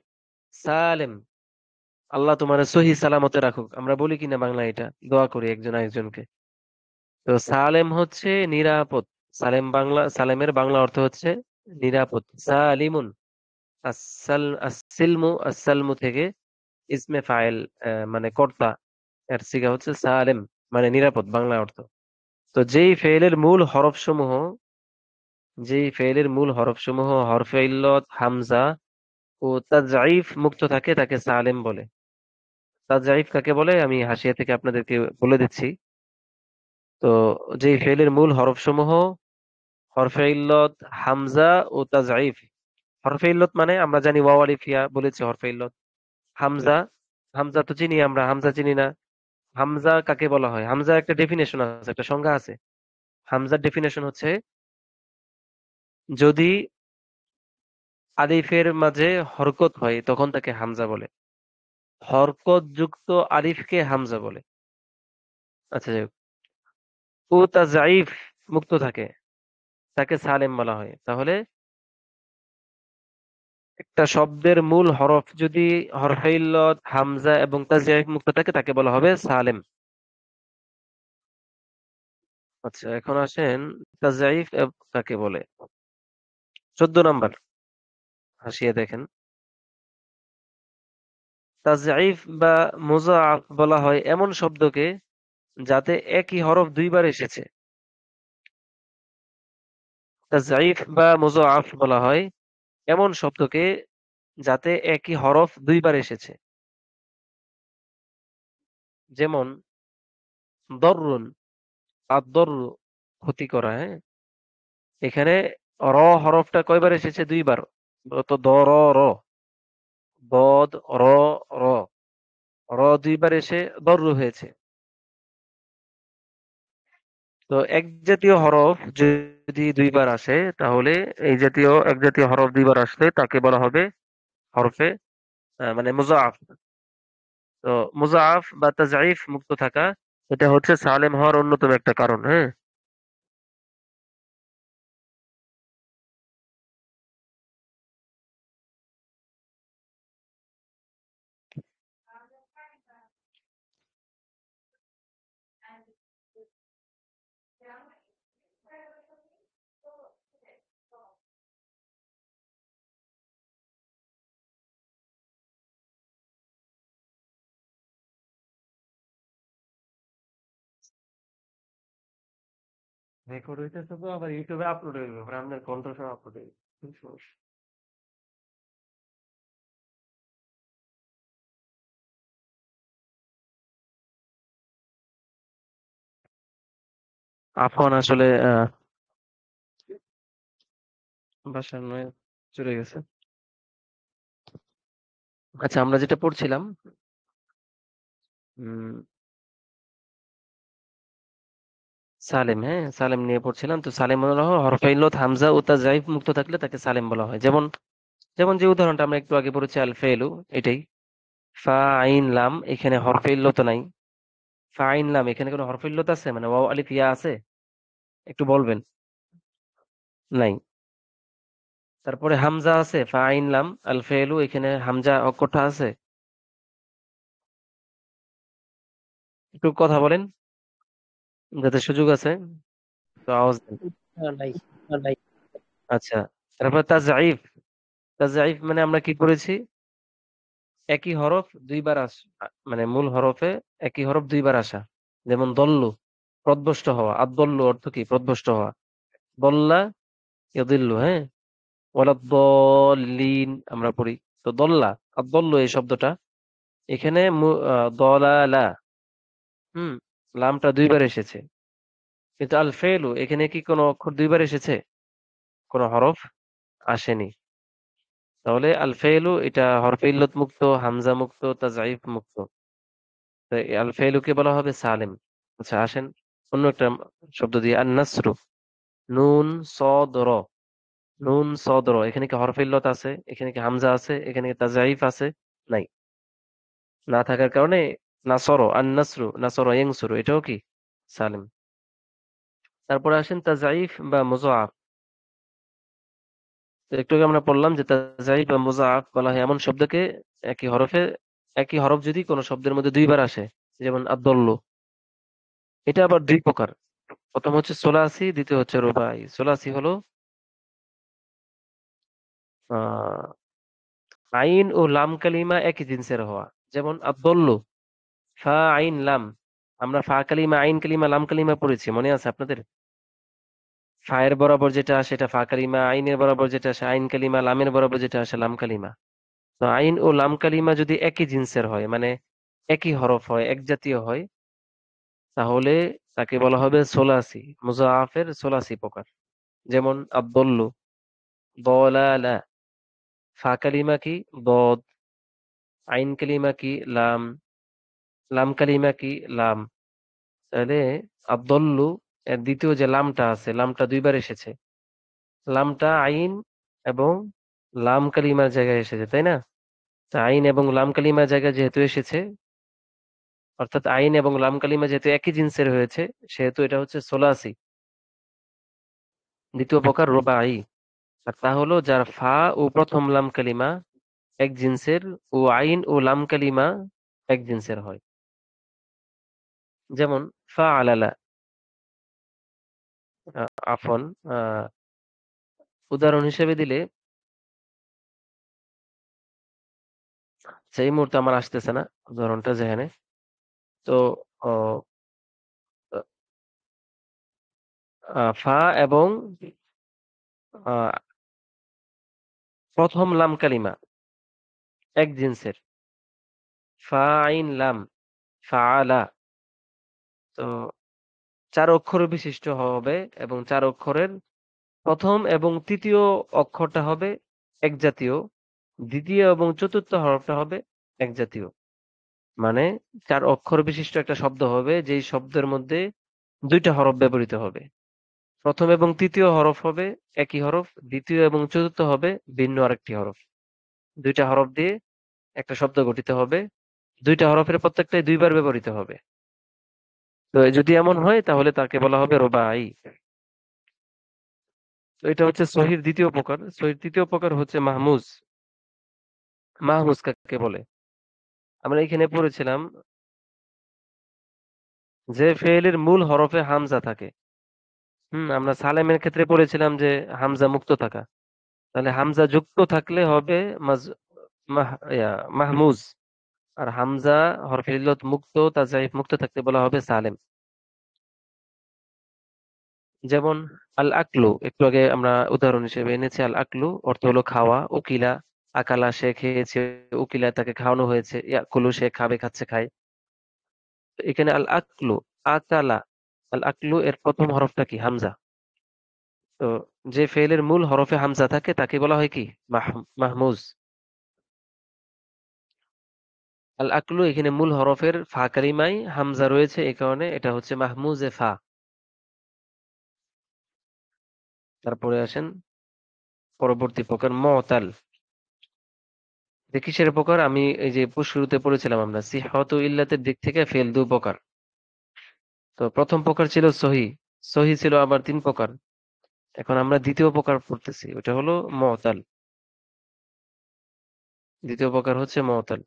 সালেম, আল্লাহ তোমার সহি সালামতে রাখুক, আমরা বলি কিনা বাংলা, এটা দোয়া করি একজন আরেকজনকে। তো সালেম হচ্ছে নিরাপদ। সালেমের বাংলা অর্থ হচ্ছে নিরাপদ। সালিমুন, আসসালমু থেকে ইসমে ফাইল, মানে কর্তা, এর সিগা হচ্ছে সালেম, মানে নিরাপদ বাংলা অর্থ। তো যেই ফেলের মূল হরফ সমূহ হরফে ইল্লত, হামজা ও তাজঈফ মুক্ত থাকে, তাকে সালেম বলে। তাজঈফ কাকে বলে আমি হাসিয়া থেকে আপনাদেরকে বলে দিচ্ছি। তো যেই ফেলের মূল হরফ সমূহ হরফে ইল্লত, হামজা ও তাজঈফ। হরফে ইল্লত মানে আমরা জানি ওয়াও, আলিফ, ইয়া বলেছি হরফে ইল্লত। হামজা, হামজা তো চিনি আমরা, হামজা চিনি না। হামজা কাকে বলা হয়? হামজা একটা ডেফিনেশন আছে, একটা সংজ্ঞা আছে। হামজার ডেফিনেশন হচ্ছে, যদি আলিফের মাঝে হরকত হয় তখন তাকে হামজা বলে। হরকত যুক্ত আলিফকে হামজা বলে। আচ্ছা, যাই হোক। ও তাজঈফ মুক্ত থাকে, তাকে সালেম বলা হয়। তাহলে একটা শব্দের মূল হরফ যদি হরফে ইল্লত, হামজা এবং তাজঈফ মুক্ত থাকে, তাকে বলা হবে সালেম। আচ্ছা, এখন আসেন তাজঈফ কাকে বলে। 14 নম্বর, হাসিয়ে দেখেন। তাজঈফ বা মুযাআফ বলা হয় এমন শব্দকে যাতে একই হরফ দুইবার এসেছে। তাজঈফ বা মুযাআফ বলা হয় এমন শব্দকে যাতে একই হরফ দুইবার এসেছে। যেমন দররুন, আদ-দররু, ক্ষতি করা, হ্যাঁ, এখানে র হরফটা কয়বার এসেছে? দুইবার। তো দ, র, র, দদ, র, র, র দুইবার এসে দররু হয়েছে। তো এক জাতীয় হরফ যদি দুইবার আসে, তাহলে এক জাতীয় হরফ দুইবার আসলে তাকে বলা হবে হরফে মানে মুযাআফ। তো মুযাআফ বা তাজঈফ মুক্ত থাকা, এটা হচ্ছে সালেম হওয়ার অন্যতম একটা কারণ। হ্যাঁ। রেকর্ড হইতেছে তো আবার ইউটিউবে আপলোড হইবে, আবার আপনার কণ্ঠ সহ আপলোড হইবে। কি সমস্যা? আফওয়ান আসলে বাসার নয়, চলে গেছে। আচ্ছা, আমরা যেটা পড়ছিলাম, উম সালেম, হ্যাঁ সালেম নিয়ে পড়ছিলাম। তো সালেম বলা হয় হরফে ইল্লত হামজা ও তাজঈফ মুক্ত থাকলে তাকে সালেম বলা হয়। যেমন যেমন যে উদাহরণটা আমরা একটু আগে পড়েছি আল ফেলু, এটাই। ফা আইন লাম, এখানে হরফে ইল্লত নাই। ফা আইন লাম, এখানে কোনো হরফে ইল্লত আছে, মানে ওয়াও আলিফ ইয়া আছে? একটু বলবেন। নাই। তারপরে হামজা আছে, ফা আইন লাম আল ফেলু, এখানে হামজা অক্ষরটা আছে? একটু কথা বলেন, যাতে সুযোগ আছে, তো আওয়াজ দেন। নাই, নাই। আচ্ছা, তারপর তাজঈফ। তাজঈফ মানে আমরা কি করেছি, একই হরফ দুইবার মানে মূল হরফে একই হরফ দুইবার আসা। যেমন দল্লু, প্রদভস্ত হওয়া। আদল্লু অর্থ কি? প্রদভস্ত হওয়া। দল্লা ইয়াদিল্লু, হ্যাঁ। ওয়ালাদ-দাল্লিন আমরা পড়ি। তো দল্লা, আদল্লু এই শব্দটা এখানে দলালা, হুম, লামটা দুইবার এসেছে। কিন্তু আল ফেলু, এখানে কি কোনো অক্ষর দুইবার এসেছে? কোনো হরফ আসেনি। তাহলে আল ফেলু এটা হরফে ইল্লত মুক্ত, হামজা মুক্ত, তাজঈফ মুক্ত। তো এই আল ফেলুকে বলা হবে সালেম। আচ্ছা আসেন অন্য একটা শব্দ দিয়ে, আন নাসরু। নুন সদ র, নুন সদ র, এখানে কি হরফে ইল্লত আছে? এখানে কি হামজা আছে? এখানে কি তাজঈফ আছে? নাই। না থাকার কারণে নাসর, আন নাসরু, নাসর ইয়ানসুরু, এটাও কি সালেম। তারপরে আসেন তাজঈফ বা মুযাফ। তো একটু আগে আমরা পড়লাম যে তাজঈফ বা মুযাফ বলা হয় এমন শব্দকে, একই হরফে, একই হরফ যদি কোনো শব্দের মধ্যে দুইবার আসে। যেমন আদ-দল্লু, এটা আবার দুই প্রকার। প্রথম হচ্ছে সোলাসি, দ্বিতীয় হচ্ছে রুবাই। সোলাসি হলো আহ আইন ও লাম কালিমা একই জিনসের হওয়া। যেমন আদ-দল্লু, ফা আইন লাম। আমরা ফা কালিমা, আইন কালিমা, লাম কালিমা পড়েছি, মনে আছে আপনাদের? ফায়ের বরাবর যেটা আসে এটা ফা কালিমা, আইনের বরাবর যেটা আসে আইন কালিমা, লামের বরাবর যেটা আসে লাম কালিমা। তো আইন ও লাম কালিমা যদি একই জিনসের হয়, মানে একই হরফ হয়, এক জাতীয় হয়, তাহলে তাকে বলা হবে সোলাসি, মুজাফের সোলাসি প্রকার। যেমন আব্দুল্লু, দলালা। ফা কালিমা কি? দদ। আইন কালিমা কি? লাম। লাম কালিমা কি? লাম। তাহলে আব্দুল্লু এর দ্বিতীয় যে লামটা আছে, লামটা দুইবার এসেছে। লামটা আইন এবং লাম কালিমার জায়গায় এসেছে, তাই না? তা আইন এবং লাম কালিমার জায়গায় যেহেতু এসেছে, অর্থাৎ আইন এবং লাম কালিমা যেহেতু একই জিনসের হয়েছে, সেহেতু এটা হচ্ছে সোলাসি, দ্বিতীয় প্রকার রুবাই। আর তা হলো যার ফা ও প্রথম লাম কালিমা এক জিনসের, ও আইন ও লাম কালিমা এক জিনসের হয়। যেমন ফা আলালা, আফন, উদাহরণ হিসেবে দিলে, সেই মুহূর্তে আমার আসতেছে না উদাহরণটা যেখানে। তো ও, ফা এবং আহ, প্রথম লাম কালিমা এক জিনসের। ফা আইন লাম, ফা আলা। তো চার অক্ষর বিশিষ্ট হবে, এবং চার অক্ষরের প্রথম এবং তৃতীয় অক্ষরটা হবে এক জাতীয়, দ্বিতীয় এবং চতুর্থ হরফটা হবে এক জাতীয়। মানে চার অক্ষর বিশিষ্ট একটা শব্দ হবে, যেই শব্দের মধ্যে দুইটা হরফ ব্যবহৃত হবে। প্রথম এবং তৃতীয় হরফ হবে একই হরফ, দ্বিতীয় এবং চতুর্থ হবে ভিন্ন আরেকটি হরফ। দুইটা হরফ দিয়ে একটা শব্দ গঠিত হবে, দুইটা হরফের প্রত্যেকটাই দুইবার ব্যবহৃত হবে। তো যদি এমন হয় তাহলে তাকে বলা হবে রুবাই। তো এটা হচ্ছে সহির দ্বিতীয় প্রকার। সহির তৃতীয় প্রকার হচ্ছে মাহমুজ। মাহমুজ কাকে বলে? আমরা এখানে পড়েছিলাম যে ফেলের মূল হরফে হামজা থাকে। আমরা সালেমের ক্ষেত্রে পড়েছিলাম যে হামজা মুক্ত থাকা। তাহলে হামজা যুক্ত থাকলে হবে মাজ মাহ মাহমুজ। আর হামজা হরফে ইল্লত মুক্ত, তাজাইফ মুক্ত থাকতে বলা হবে সালেম। যেমন আল আকলু, একটু আগে আমরা উদাহরণ হিসেবে এনেছি, আল আকলু অর্থ হলো খাওয়া। উকিলা, আকালা সে খেয়েছে, উকিলা তাকে খাওয়ানো হয়েছে, ইয়াকুলু সে খাবে, খাচ্ছে, খায়। তো এখানে আল আকলু, আকালা, আল আকলু এর প্রথম হরফটা কি? হামজা। তো যে ফেলের মূল হরফে হামজা থাকে তাকে বলা হয় কি? মাহমুজ। আল আকলু এখানে মূল হরফের ফা কালিমায় হামজা রয়েছে, এই কারণে এটা হচ্ছে মাহমুজে ফা। তারপরে আসেন পরবর্তী প্রকার মুতাল। এটা কিসের প্রকার? আমি এই যে শুরুতে পড়েছিলাম আমরা, সিহত ও ইল্লাতের দিক থেকে ফেল দু প্রকার। তো প্রথম প্রকার ছিল সহি, সহি ছিল আবার তিন প্রকার। এখন আমরা দ্বিতীয় প্রকার পড়তেছি, ওটা হলো মুতাল। দ্বিতীয় প্রকার হচ্ছে মুতাল।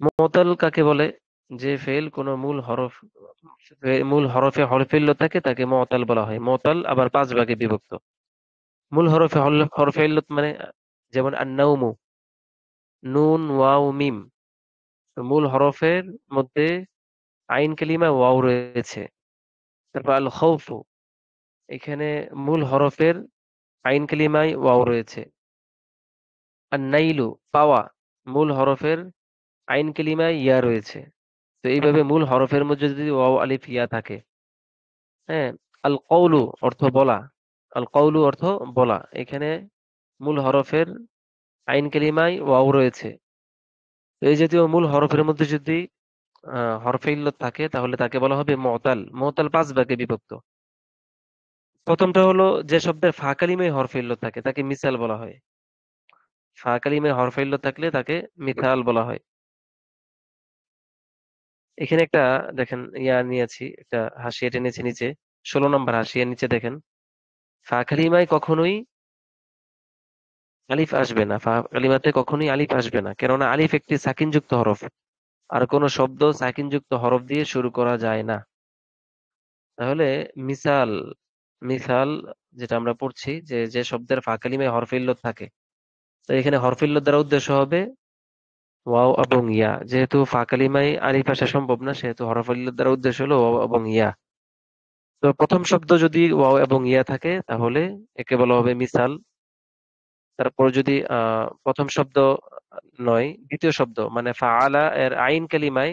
মুতাল কাকে বলে? যে ফেল কোন মূল হরফে হরফে ইল্লত থাকে তাকে মুতাল বলা হয়। মুতাল আবার পাঁচ ভাগে বিভক্ত। মূল হরফে হরফে ইল্লত মানে, যেমন আন-নাউমু, নুন ওয়াও মিম। তো মূল হরফের মধ্যে আইন কালিমা ওয়াও রয়েছে। তারপর আল খাউফু, এখানে মূল হরফের আইন কালিমায় ওয়াও রয়েছে। আর নাইলু, পাওয়া, মূল হরফের আইন কালিমায় ইয়া রয়েছে। তো এইভাবে মূল হরফের মধ্যে যদি ওয়াও আলিফ ইয়া থাকে, হ্যাঁ। আল কওলু অর্থ বলা, আল কওলু অর্থ বলা, এখানে মূল হরফের আইন কালিমায় ওয়াও রয়েছে। তো এই জাতীয় মূল হরফের মধ্যে যদি হরফে ইল্লত থাকে তাহলে তাকে বলা হবে মুতাল। মুতাল পাঁচ ভাগে বিভক্ত। প্রথমটা হলো যে শব্দের ফা কালিমায় হরফে ইল্লত থাকে তাকে মিসাল বলা হয়। ফা কালিমায় হরফে ইল্লত থাকলে তাকে মিসাল বলা হয়। এখানে একটা দেখেন ইয়া নিয়েছি, একটা হাসিয়া টেনেছি নিচে, 16 নম্বর হাসিয়া নিচে দেখেন, ফা কালিমায় কখনোই আলিফ আসবে না। ফা কালিমাতে কখনোই আলিফ আসবে না, কেননা আলিফ একটি সাকিনযুক্ত হরফ। আর কোন শব্দ সাকিনযুক্ত হরফ দিয়ে শুরু করা যায় না। তাহলে মিসাল, মিসাল যেটা আমরা পড়ছি, যে যে শব্দের ফা কালিমায় হরফে ইল্লত থাকে, তো এখানে হরফে ইল্লত দ্বারা উদ্দেশ্য হবে ওয়াও এবং ইয়া। যেহেতু ফা কালিমায় আলিফ আসা সম্ভব না, সেহেতু হরফে ইল্লত দ্বারা উদ্দেশ্য হলো ওয়াও এবং ইয়া। তো প্রথম শব্দ যদি ওয়াও এবং ইয়া থাকে তাহলে একে বলা হবে মিসাল। তারপর যদি প্রথম শব্দ নয়, দ্বিতীয় শব্দ মানে ফাআলা এর আইন কালিমায়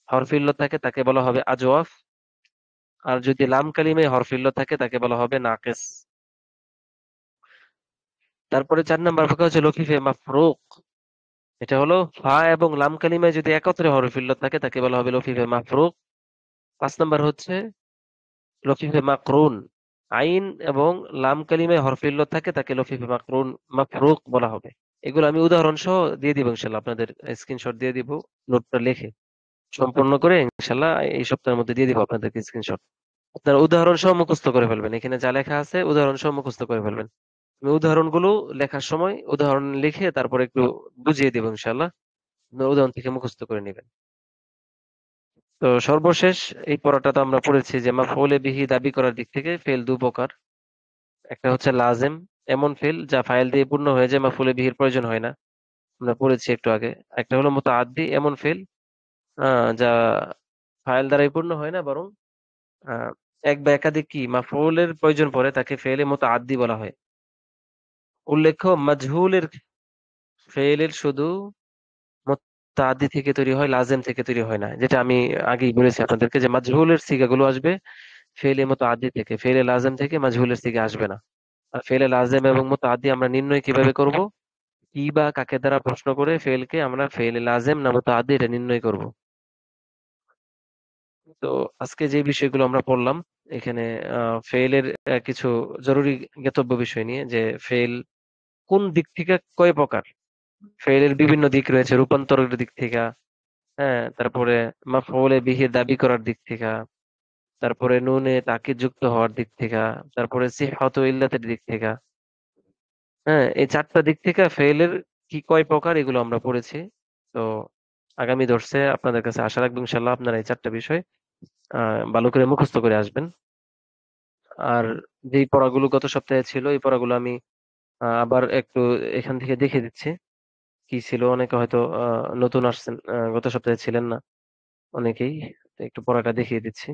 হরফে ইল্লত থাকে তাকে বলা হবে আজওয়াফ। আর যদি লাম কালিমায় হরফে ইল্লত থাকে তাকে বলা হবে নাকিস। তারপরে 4 নম্বর প্রকার হচ্ছে লফিফে মাফরুক। এটা হলো ফা এবং লাম কালিমায় যদি একত্রে হরফে ইল্লত থাকে তাকে বলা হবে লফিফে মাফরুক। 5 নম্বর হচ্ছে লফিফে মাকরুন। আইন এবং লাম কালিমায় হরফে ইল্লত থাকে তাকে লফিফে মাকরুন মাফরুক বলা হবে। এগুলো আমি উদাহরণ সহ দিয়ে দিব ইনশাল্লাহ, আপনাদের স্ক্রিনশট দিয়ে দিব, নোটটা লিখে সম্পূর্ণ করে ইনশাল্লাহ এই সপ্তাহের মধ্যে দিয়ে দিব আপনাদেরকে স্ক্রিনশট। আপনারা উদাহরণ সহ মুখস্থ করে ফেলবেন, এখানে যা লেখা আছে উদাহরণ সহ মুখস্থ করে ফেলবেন। আমি উদাহরণগুলো লেখার সময় উদাহরণ লিখে তারপর একটু বুঝিয়ে দিব ইনশাল্লাহ, আপনারা উদাহরণ থেকে মুখস্থ করে নেবেন। তো সর্বশেষ এই পড়াটা তো আমরা পড়েছি যে মাফউলে বিহি দাবি করার দিক থেকে ফেল দু প্রকার। একটা হচ্ছে লাজেম, এমন ফেল যা ফাইল দিয়ে পূর্ণ হয়ে যায়, মাফউলে বিহির প্রয়োজন হয় না, আমরা পড়েছি একটু আগে। একটা হলো মুতাআদ্দি, এমন ফেল যা ফাইল দ্বারাই পূর্ণ হয় না, বরং আহ, এক বা একাধিক কি মাফউলের প্রয়োজন পড়ে, তাকে ফেলে মুতাআদ্দি বলা হয়। উল্লেখ্য মাজহুলের ফেলের শুধু মুতাআদ্দি থেকে তৈরি হয়, লাজেম থেকে তৈরি হয় না। যেটা আমি আগেই বলেছি আপনাদেরকে যে মাজহুলের সিগাগুলো আসবে ফেলে মুতাআদ্দি থেকে, ফেলে লাজেম থেকে মাজহুলের সিগা আসবে না। আর ফেলে লাজেম এবং মুতাআদ্দি আমরা নির্ণয় কিভাবে করব? কি বা কাকে দ্বারা প্রশ্ন করে ফেলকে আমরা ফেলে লাজেম না মুতাআদ্দি এটা নির্ণয় করব। তো আজকে যে বিষয়গুলো আমরা পড়লাম এখানে, ফেলের কিছু জরুরি জ্ঞাতব্য বিষয় নিয়ে, যে ফেল কোন দিক থেকে কয় প্রকার। ফেলের বিভিন্ন দিক রয়েছে, রূপান্তরের দিক থেকে, হ্যাঁ, তারপরে মাফউলে বিহি দাবি করার দিক থেকে, তারপরে নুনে তাকিদ যুক্ত হওয়ার দিক থেকে, তারপরে সিহহাত ও ইল্লাতের দিক থেকে। হ্যাঁ, এই চারটা দিক থেকে ফেলের কি কয় প্রকার এগুলো আমরা পড়েছি। তো আগামী দর্সে আপনাদের কাছে আশা রাখবো ইনশাল্লাহ আপনারা এই চারটা বিষয় ভালো করে মুখস্থ করে আসবেন। আর যেই পড়াগুলো গত সপ্তাহে ছিল এই পড়াগুলো আমি আবার একটু এখান থেকে দেখে দিচ্ছি কি ছিল। অনেকে হয়তো নতুন আসছেন, গত সপ্তাহে ছিলেন না অনেকেই, তো একটু পড়াটা দেখিয়ে দিচ্ছি।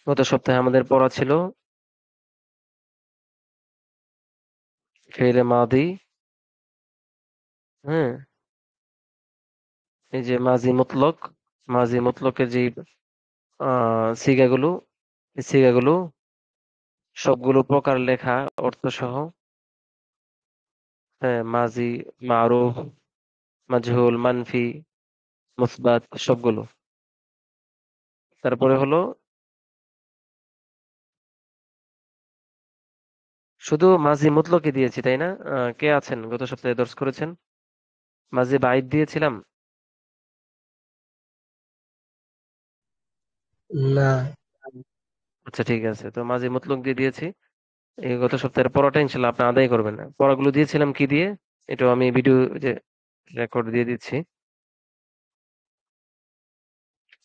গত সপ্তাহে আমাদের পড়া ছিল ফেলে মাদি, হ্যাঁ, এই যে মাজি মতলকের যে সিগাগুলো, এই সিগাগুলো সবগুলো প্রকার লেখা অর্থ সহ, হ্যাঁ, মাজি, মারুফ, মাজহুল, মানফি, মুসবাত সবগুলো। তারপরে হলো শুধু মাজি মুতলকই দিয়েছি, তাই না? কে আছেন গত সপ্তাহে দর্শ করেছেন? মাজি বাইদ দিয়েছিলাম। না। আচ্ছা ঠিক আছে, তো মাজি মুতলক দিয়ে দিয়েছি। এই গত সপ্তাহের পড়াটা ইনশাল্লাহ আপনি আদায় করবেন না। পড়াগুলো দিয়েছিলাম কি দিয়ে, এটাও আমি ভিডিও যে রেকর্ড দিয়ে দিচ্ছি।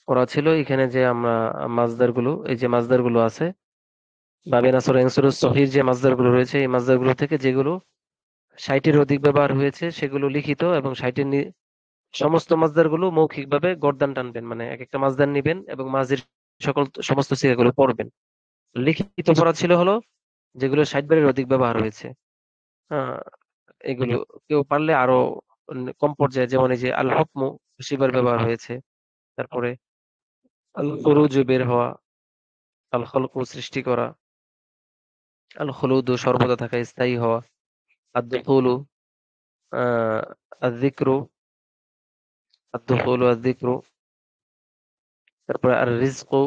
পড়া ছিল এখানে যে আমরা মাজদার গুলো, এই যে মাজদার গুলো আছে, বাবে নাসর এনসুর সহির যে মাজদার গুলো রয়েছে, এই মাজদার গুলো থেকে যেগুলো ৬০-এর অধিক ব্যবহার হয়েছে সেগুলো লিখিত, এবং ৬০-এর সমস্ত মাজদার গুলো মৌখিক ভাবে গর্দান টানবেন, মানে এক একটা মাজদার নিবেন এবং মাজির সমস্ত সিগাগুলো পড়বেন। লিখিত পড়া ছিল হলো যেগুলো ৬০ বারের অধিক ব্যবহার হয়েছে। হ্যাঁ, এগুলো কেউ পারলে আরো কম পর্যায়ে, যেমন এই যে আল হুকমু ৮০ বার ব্যবহার হয়েছে। তারপরে আল খুরুজু বের হওয়া, আল খলকু সৃষ্টি করা, আল খুলুদু সর্বদা থাকা, স্থায়ী হওয়া, আদ দুখুলু আহ আদ যিকরু, আদ দুখুলু আদ যিকরু, তারপরে আর রিজকু,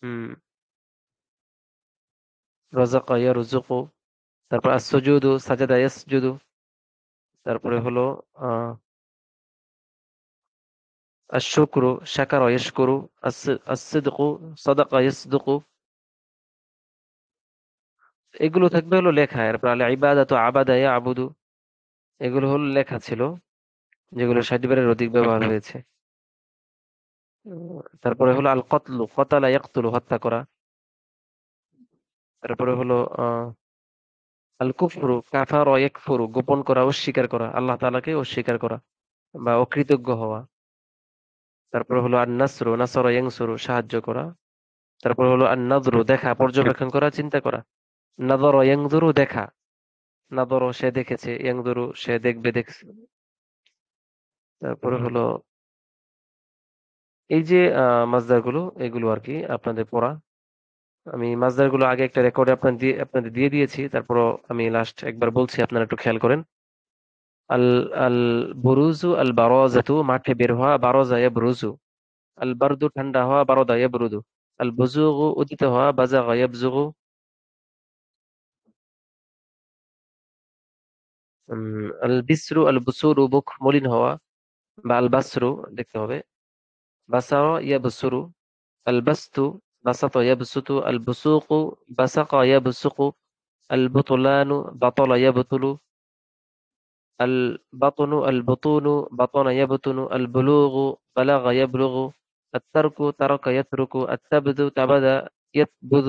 হুম, রাযাকা ইয়ারযুকু, তারপর আস সুজুদু সাজাদা ইয়াসজুদু, তারপরে হলো আহ আশ শুকরু শাকারা ইয়াশকুরু, আস সিদকু সাদাকা ইয়াসদুকু। এগুলো থাকবে হলো লেখা। এরপর আল ইবাদাতু আবাদা ইয়াবুদু, এগুলো হলো লেখা ছিল, যেগুলো ৬০ বারের অধিক ব্যবহার হয়েছে। তারপরে হলো আল কতলু কতালা ইয়াকতুলু, হত্যা করা। তারপরে হলো আল কুফরু কাফারা ইয়াকফুরু, গোপন করা, অস্বীকার করা, আল্লাহ তাআলাকে অস্বীকার করা বা অকৃতজ্ঞ হওয়া। তারপরে হলো আন নাসরু নাসরা ইয়ানসুরু, সাহায্য করা। তারপর হলো আন নাযরু, দেখা, পর্যবেক্ষণ করা, চিন্তা করা। নাযরা ইয়ানজুরু, দেখা, নাযরা সে দেখেছে, ইয়ানজুরু সে দেখবে, দেখছে। তারপরে হলো এই যে মাজদার গুলো, এগুলো আর কি আপনাদের পড়া। আমি মাজদার গুলো আগে একটা রেকর্ডে আপনাদের দিয়ে দিয়েছি, তারপরও আমি লাস্ট একবার বলছি, আপনারা একটু খেয়াল করেন। আল আল বুরুজু আল বারাজাতু, মাঠে বের হওয়া, বারাজা ইয়াবরুজু। আল বারদু, ঠান্ডা হওয়া, বারাদা ইয়াবরুদু। আল বুজুগু, উদিত হওয়া, বাজাগা ইয়াবজুগু। আল বিসরু আল বুসুরু, মুখ মলিন হওয়া, বা আল বাসরু দেখতে হবে, বাসারা ইয়াবসুরু। আল বাস্তু বাসাতা ইয়াবসুতু। আল বুসুকু বাসাকা ইয়াবসুকু। আল বুতুলানু বাতালা ইয়াবতুলু। আল বাতনু আল বুতুনু বাতানা ইয়াবতুনু। আল বুলুগু বালাগা ইয়াবলুগু। الترك ترك يترك. الثبت ثبت يثبت.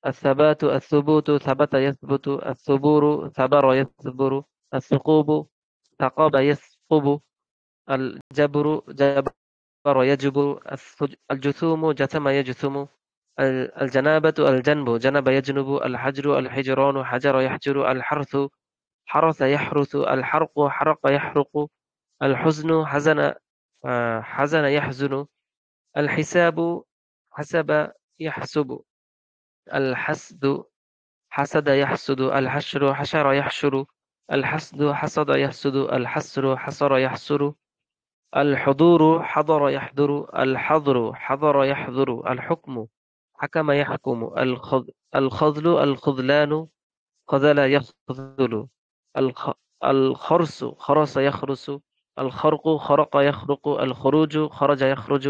الثبات الثبوت ثبت يثبت. الثبور ثبر يثبر. الثقوب ثقب يثقب. الجبر جبر يجبر. الجثوم جثم يجثم. الجنابة الجنب جنب يجنب. الحجر الحجران حجر يحجر. الحرث حرث يحرث. الحرق حرق يحرق. الحزن حزن حزن يحزن. الحساب حسب يحسب. الحسد حسد يحسد. الحشر حشر يحشر. الحسد حسد يحسد. الحسر حسر يحسر. الحضور حضر يحضر. الحظر حضر يحضر. الحكم حكم يحكم. الخذل الخذلان خذل يخذل. الخ... الخرس خرس يخرس. الخرق خرق يخرق. الخروج خرج يخرج.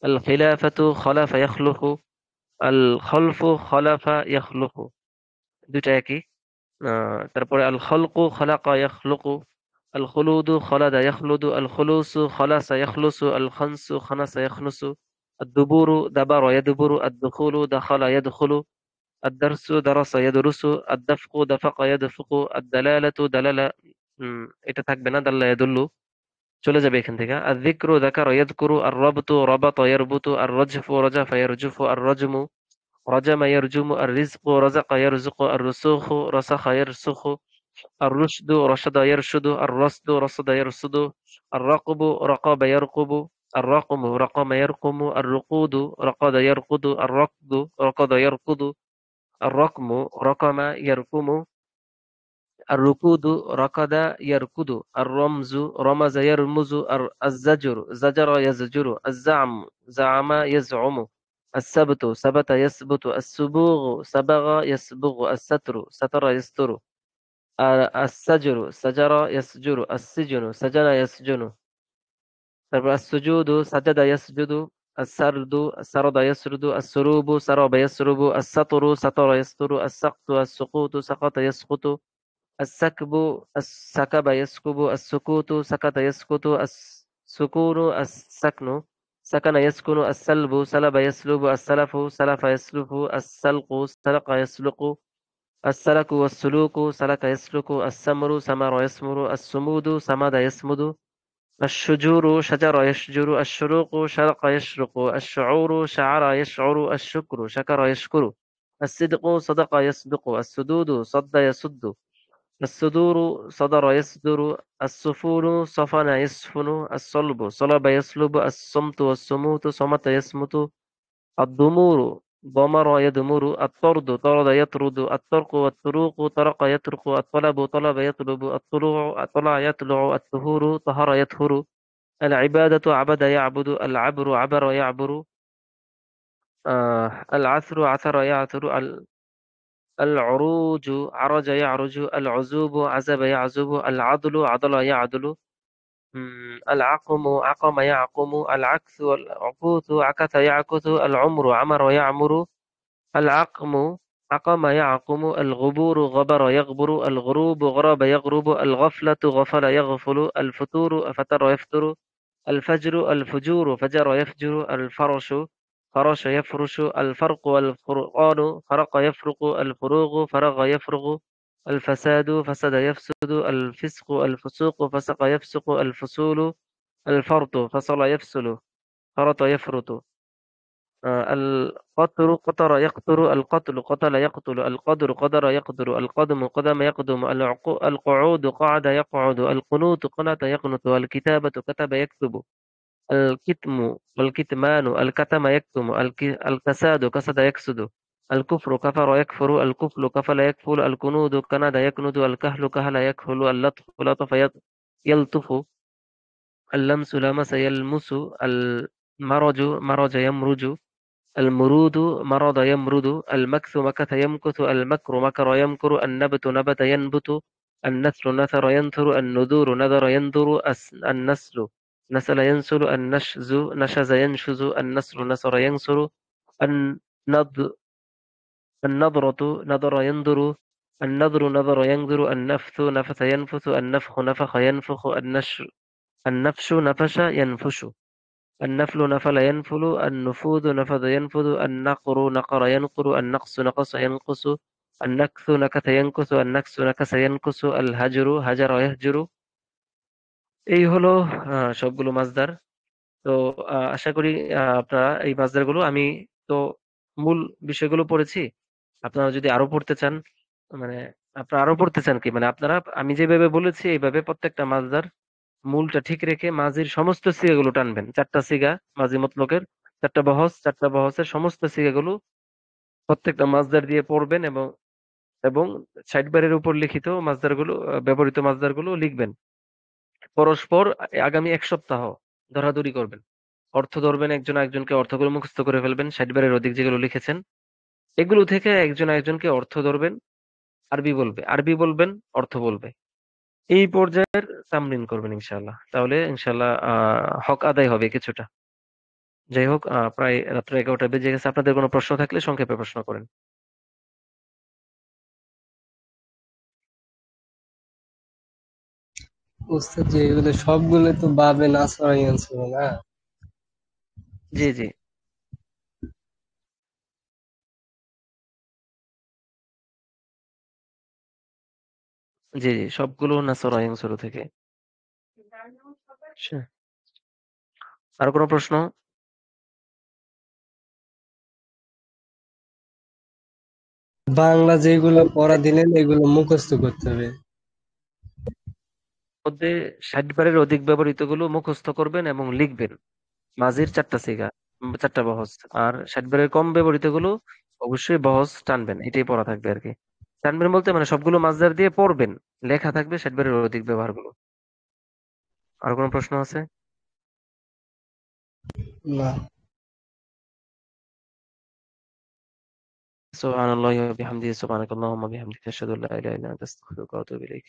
الخلافة خلف يخلف. الخلف خلف يخلف, দুইটা একই। তারপরে আল খলকু খলাকা ইয়াখলুকু। আল খুলুদু খলাদা ইয়াখলুদু। আল খুলুসু খলাসা ইয়াখলুসু। আল খানসু খানাসা ইয়াখনুসু। الدبور دبر يدبر. الدخول دخل يدخل. الدرس درس يدرس. الدفق دفق يدفق. الدلالة دلل, এটা থাকবে না, দাল্লা ইয়াদুল্লু। চলে যাবে এখান থেকে। আয-যিকরু যাকারা ইয়াযকুরু, আর-রাবতু রাবাতা ইয়ারবুতু, আর-রাজফু রাজাফা ইয়ারজুফু, আর-রাজমু রাজামা ইয়ারজুমু, আর-রিজকু রাযাকা ইয়ারযুকু, আর-রুসুখু রাসাখা ইয়ারসুখু, الرشد رشد يرشد، الرصد رصد يرصد، الرقب رقب يرقب، الرقم رقم يرقم، الرقود رقد يرقد، الركض ركض يركض، الرقم رقم يرقم، الركود ركض يركض، الرمز رمز يرمز، الزجر زجر يزجر، الزعم زعم يزعم، السبت سبت يسبت، السبوغ سبغ يسبغ، الستر ستر يستر، السجر سجر يسجر، السجن سجن يسجن، তারপর السجود سجد يسجد، السرد سرد يسرد، السروب سرب يسرب، السطر سطر يسطر، السقط السقوط سقط يسقط، السكب سكب يسكب، السكوت سكت يسكت، السكون السكن سكن يسكن، السلب سلب يسلب، السلف سلف يسلف، السلق سلق يسلق، السلك والسلوك سلك يسلك، السمر سمر يسمر، السمود سمد يسمد، الشجور شجر يشجر، الشروق شرق يشرق، الشعور شعر يشعر، الشكر شكر يشكر، الصدق صدق يصدق، السدود صد يصد، الصدور صدر يصدر، السفون صفن يسفن، الصلب صلب يصلب، الصمت والصموت صمت يصمت، الضمور ضمر يدمر، الطرد طرد يطرد، الطرق والطروق طرق يطرق، الطلب طلب يطلب، الطلوع طلع يطلع، الطهور طهر يطهر، العبادة عبد يعبد، العبر عبر يعبر، العثر عثر يعثر، العروج عرج يعرج، العزوب عزب يعزب، العضل عضل يعدل، العقم عقم يعقم، العكس والعكوث عكث يعكث، العمر عمر يعمر، العقم عقم يعقم، الغبور غبر يغبر، الغروب غرب يغرب، الغفلة غفل يغفل، الفتور فتر يفتر، الفجر الفجور فجر يفجر، الفرش فرش يفرش، الفرق والفرقان فرق يفرق، الفروغ فرغ يفرغ، الفساد فسد يفسد، الفسق الفسوق فسق يفسق، الفصول الفرط فصل يفصل، فرط يفرط، القطر قطر يقطر، القتل قتل يقتل، القدر قدر يقدر، القدم قدم يقدم، القعود قعد يقعد، القنوت قنت يقنت، الكتابة كتب يكتب، الكتم والكتمان الكتم يكتم، الكساد كسد يكسد، الكفر كفر يكفر، الكفل كفل يكفل، الكنود كند يكند، الكهل كهل يكهل، اللطف لطف يلطف، اللمس لمس يلمس، المرج مرج يمرج، المرود مرض يمرد، المكث مكث يمكث، المكر مكر يمكر، النبت نبت ينبت، النثر نثر ينثر، النذور نذر ينذر، النسل نسل ينسل، النشز نشز ينشز، النسر نسر ينسر، النض النضرة نضر ينضر، النذر نذر ينذر، النفث نفث ينفث، النفخ نفخ ينفخ، النفش نفش ينفش، النفل نفل ينفل، النفوذ نفذ ينفذ، النقر نقر ينقر، النقص نقص ينقص، النكث نكث ينكث، النكس نكث ينكث، الهجر هجر يهجر। এই হলো সবগুলো মাসদার। তো আশা করি আপনারা এই মাসদারগুলো, আমি তো মূল বিষয়গুলো পড়েছি। আপনারা যদি আরো পড়তে চান, মানে আপনারা আরো পড়তে চান কি, মানে আপনারা আমি যেভাবে বলেছি এইভাবে প্রত্যেকটা মাসদার মূলটা ঠিক রেখে মাঝির সমস্ত সিগাগুলো টানবেন। চারটা সিগা মাঝি মতলকের, চারটা বহসের সমস্ত সিগাগুলো প্রত্যেকটা মাসদার দিয়ে পড়বেন, এবং এবং সাইড বারের উপর লিখিত মাসদারগুলো, ব্যবহৃত মাসদারগুলো লিখবেন। পরস্পর আগামী এক সপ্তাহ ধরাধরি করবেন, অর্থ ধরবেন, একজন একজনকে অর্থগুলো মুখস্থ করে ফেলবেন, সাইড বারের অধিক যেগুলো লিখেছেন এগুলো থেকে একজন একজনকে অর্থ ধরবেন, আরবি বলবে, আরবি বলবেন, অর্থ বলবে। এই পর্যায়ের তামরিন করবেন ইনশাআল্লাহ, তাহলে ইনশাআল্লাহ হক আদায় হবে কিছুটা। যাই হোক, প্রায় রাত্র 11টা বেজে গেছে। আপনাদের কোনো প্রশ্ন থাকলে সংক্ষেপে প্রশ্ন করেন। উস্তাদ জি, এগুলো সবগুলো তো বাবে নাসরাই আনছিল না? জি জি জি জি, সবগুলো নাসরায়াং শুরু থেকে। আচ্ছা, আর কোনো প্রশ্ন? বাংলা যেগুলো পড়া দিলেন এগুলো মুখস্থ করতে হবে। মধ্যে ৬০ বারের অধিক ব্যবহৃত গুলো মুখস্থ করবেন এবং লিখবেন। মাঝির ৪টা সিগা, ৪টা বহজ। আর ৬০ বারের কম ব্যবহৃত গুলো অবশ্যই বহজ টানবেন, এটাই পড়া থাকবে আর কি। টানবেন বলতে মানে সবগুলো মাঝদার দিয়ে পড়বেন, লেখা থাকবে ৬০ বারের অধিক ব্যবহার গুলো। আর কোনো প্রশ্ন আছে? না। সুবহানাল্লাহি ওয়া বিহামদিহি, সুবহানাকাল্লাহুম্মা বিহামদিকা, আশহাদু আল্লা ইলাহা ইল্লা আনতা, আস্তাগফিরুকা ওয়া আতুবু ইলাইক।